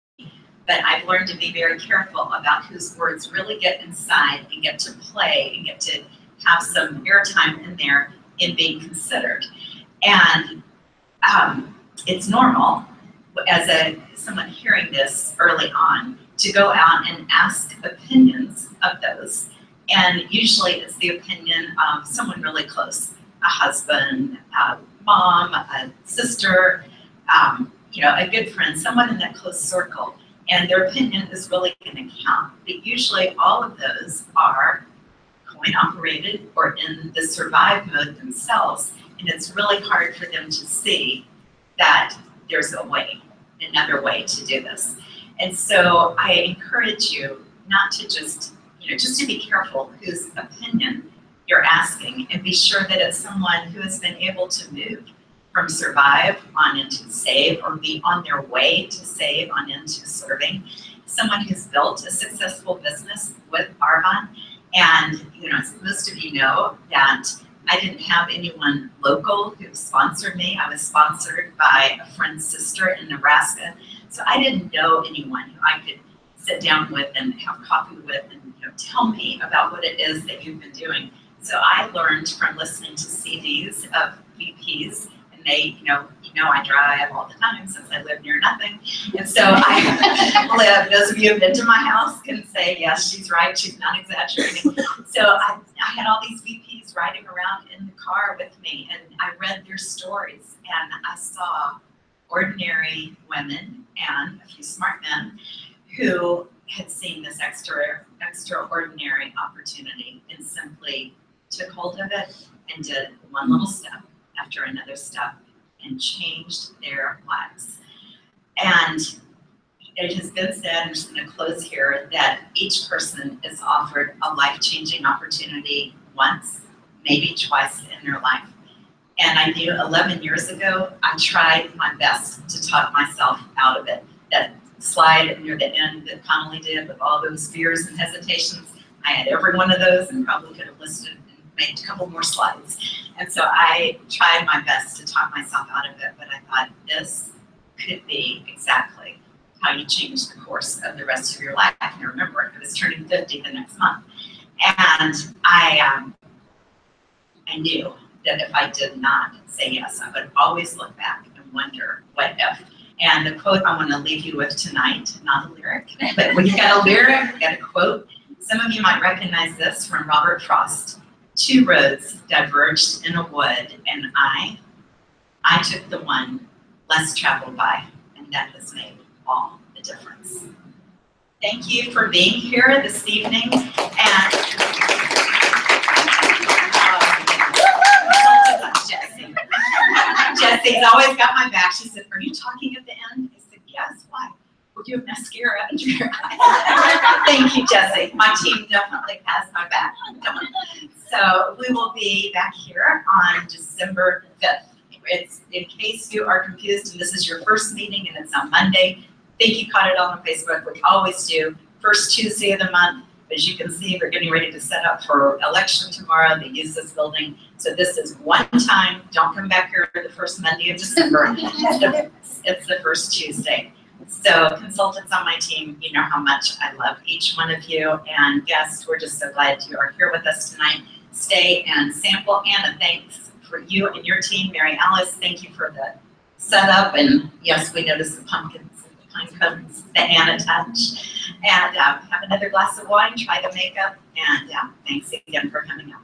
but I've learned to be very careful about whose words really get inside and get to play and get to have some airtime in there in being considered. And it's normal as someone hearing this early on to go out and ask opinions of those. And usually it's the opinion of someone really close, a husband, a mom, a sister, a good friend, someone in that close circle. And their opinion is really going to count. But usually all of those are coin operated or in the survive mode themselves. And it's really hard for them to see that there's a way, another way to do this. And so I encourage you not to just to be careful whose opinion you're asking, and be sure that it's someone who has been able to move from survive on into save, or be on their way to save on into serving. Someone who's built a successful business with Arbonne. And most of you know that I didn't have anyone local who sponsored me. I was sponsored by a friend's sister in Nebraska. So I didn't know anyone who I could sit down with and have coffee with and tell me about what it is that you've been doing. So I learned from listening to CDs of VPs, and they, I drive all the time since I live near nothing. And so I live, those of you who have been to my house can say, yes, she's right, she's not exaggerating. So I had all these VPs riding around in the car with me, and I read their stories, and I saw ordinary women and a few smart men who had seen this extraordinary opportunity and simply took hold of it and did one little step after another step and changed their lives. And it has been said, I'm just going to close here, that each person is offered a life-changing opportunity once, maybe twice in their life. And I knew 11 years ago, I tried my best to talk myself out of it. That slide near the end that Connolly did with all those fears and hesitations, I had every one of those and probably could have listed and made a couple more slides. And so I tried my best to talk myself out of it, but I thought this could be exactly how you change the course of the rest of your life. And remember, I was turning 50 the next month. And I knew that if I did not say yes, I would always look back and wonder, what if? And the quote I want to leave you with tonight, not a lyric, but when you got a lyric, you got a quote. Some of you might recognize this from Robert Frost. 2 roads diverged in a wood, and I took the one less traveled by, and that has made all the difference. Thank you for being here this evening, and Jesse's always got my back. She said, "Are you talking at the end?" I said, "Yes." "Why?" "Well, you have mascara under your eye." Thank you, Jesse. My team definitely has my back. So we will be back here on December 5th. It's, in case you are confused and this is your first meeting and it's on Monday, I think you caught it all on Facebook. We always do first Tuesday of the month. As you can see, we're getting ready to set up for election tomorrow. They use this building. So this is one time. Don't come back here the first Monday of December. It's the first Tuesday. So consultants on my team, you know how much I love each one of you. And guests, we're just so glad you are here with us tonight. Stay and sample. Anna, thanks for you and your team. Mary Alice, thank you for the setup. And yes, we noticed the pumpkins, the pine cones, the Anna touch. And have another glass of wine, try the makeup, and thanks again for coming out.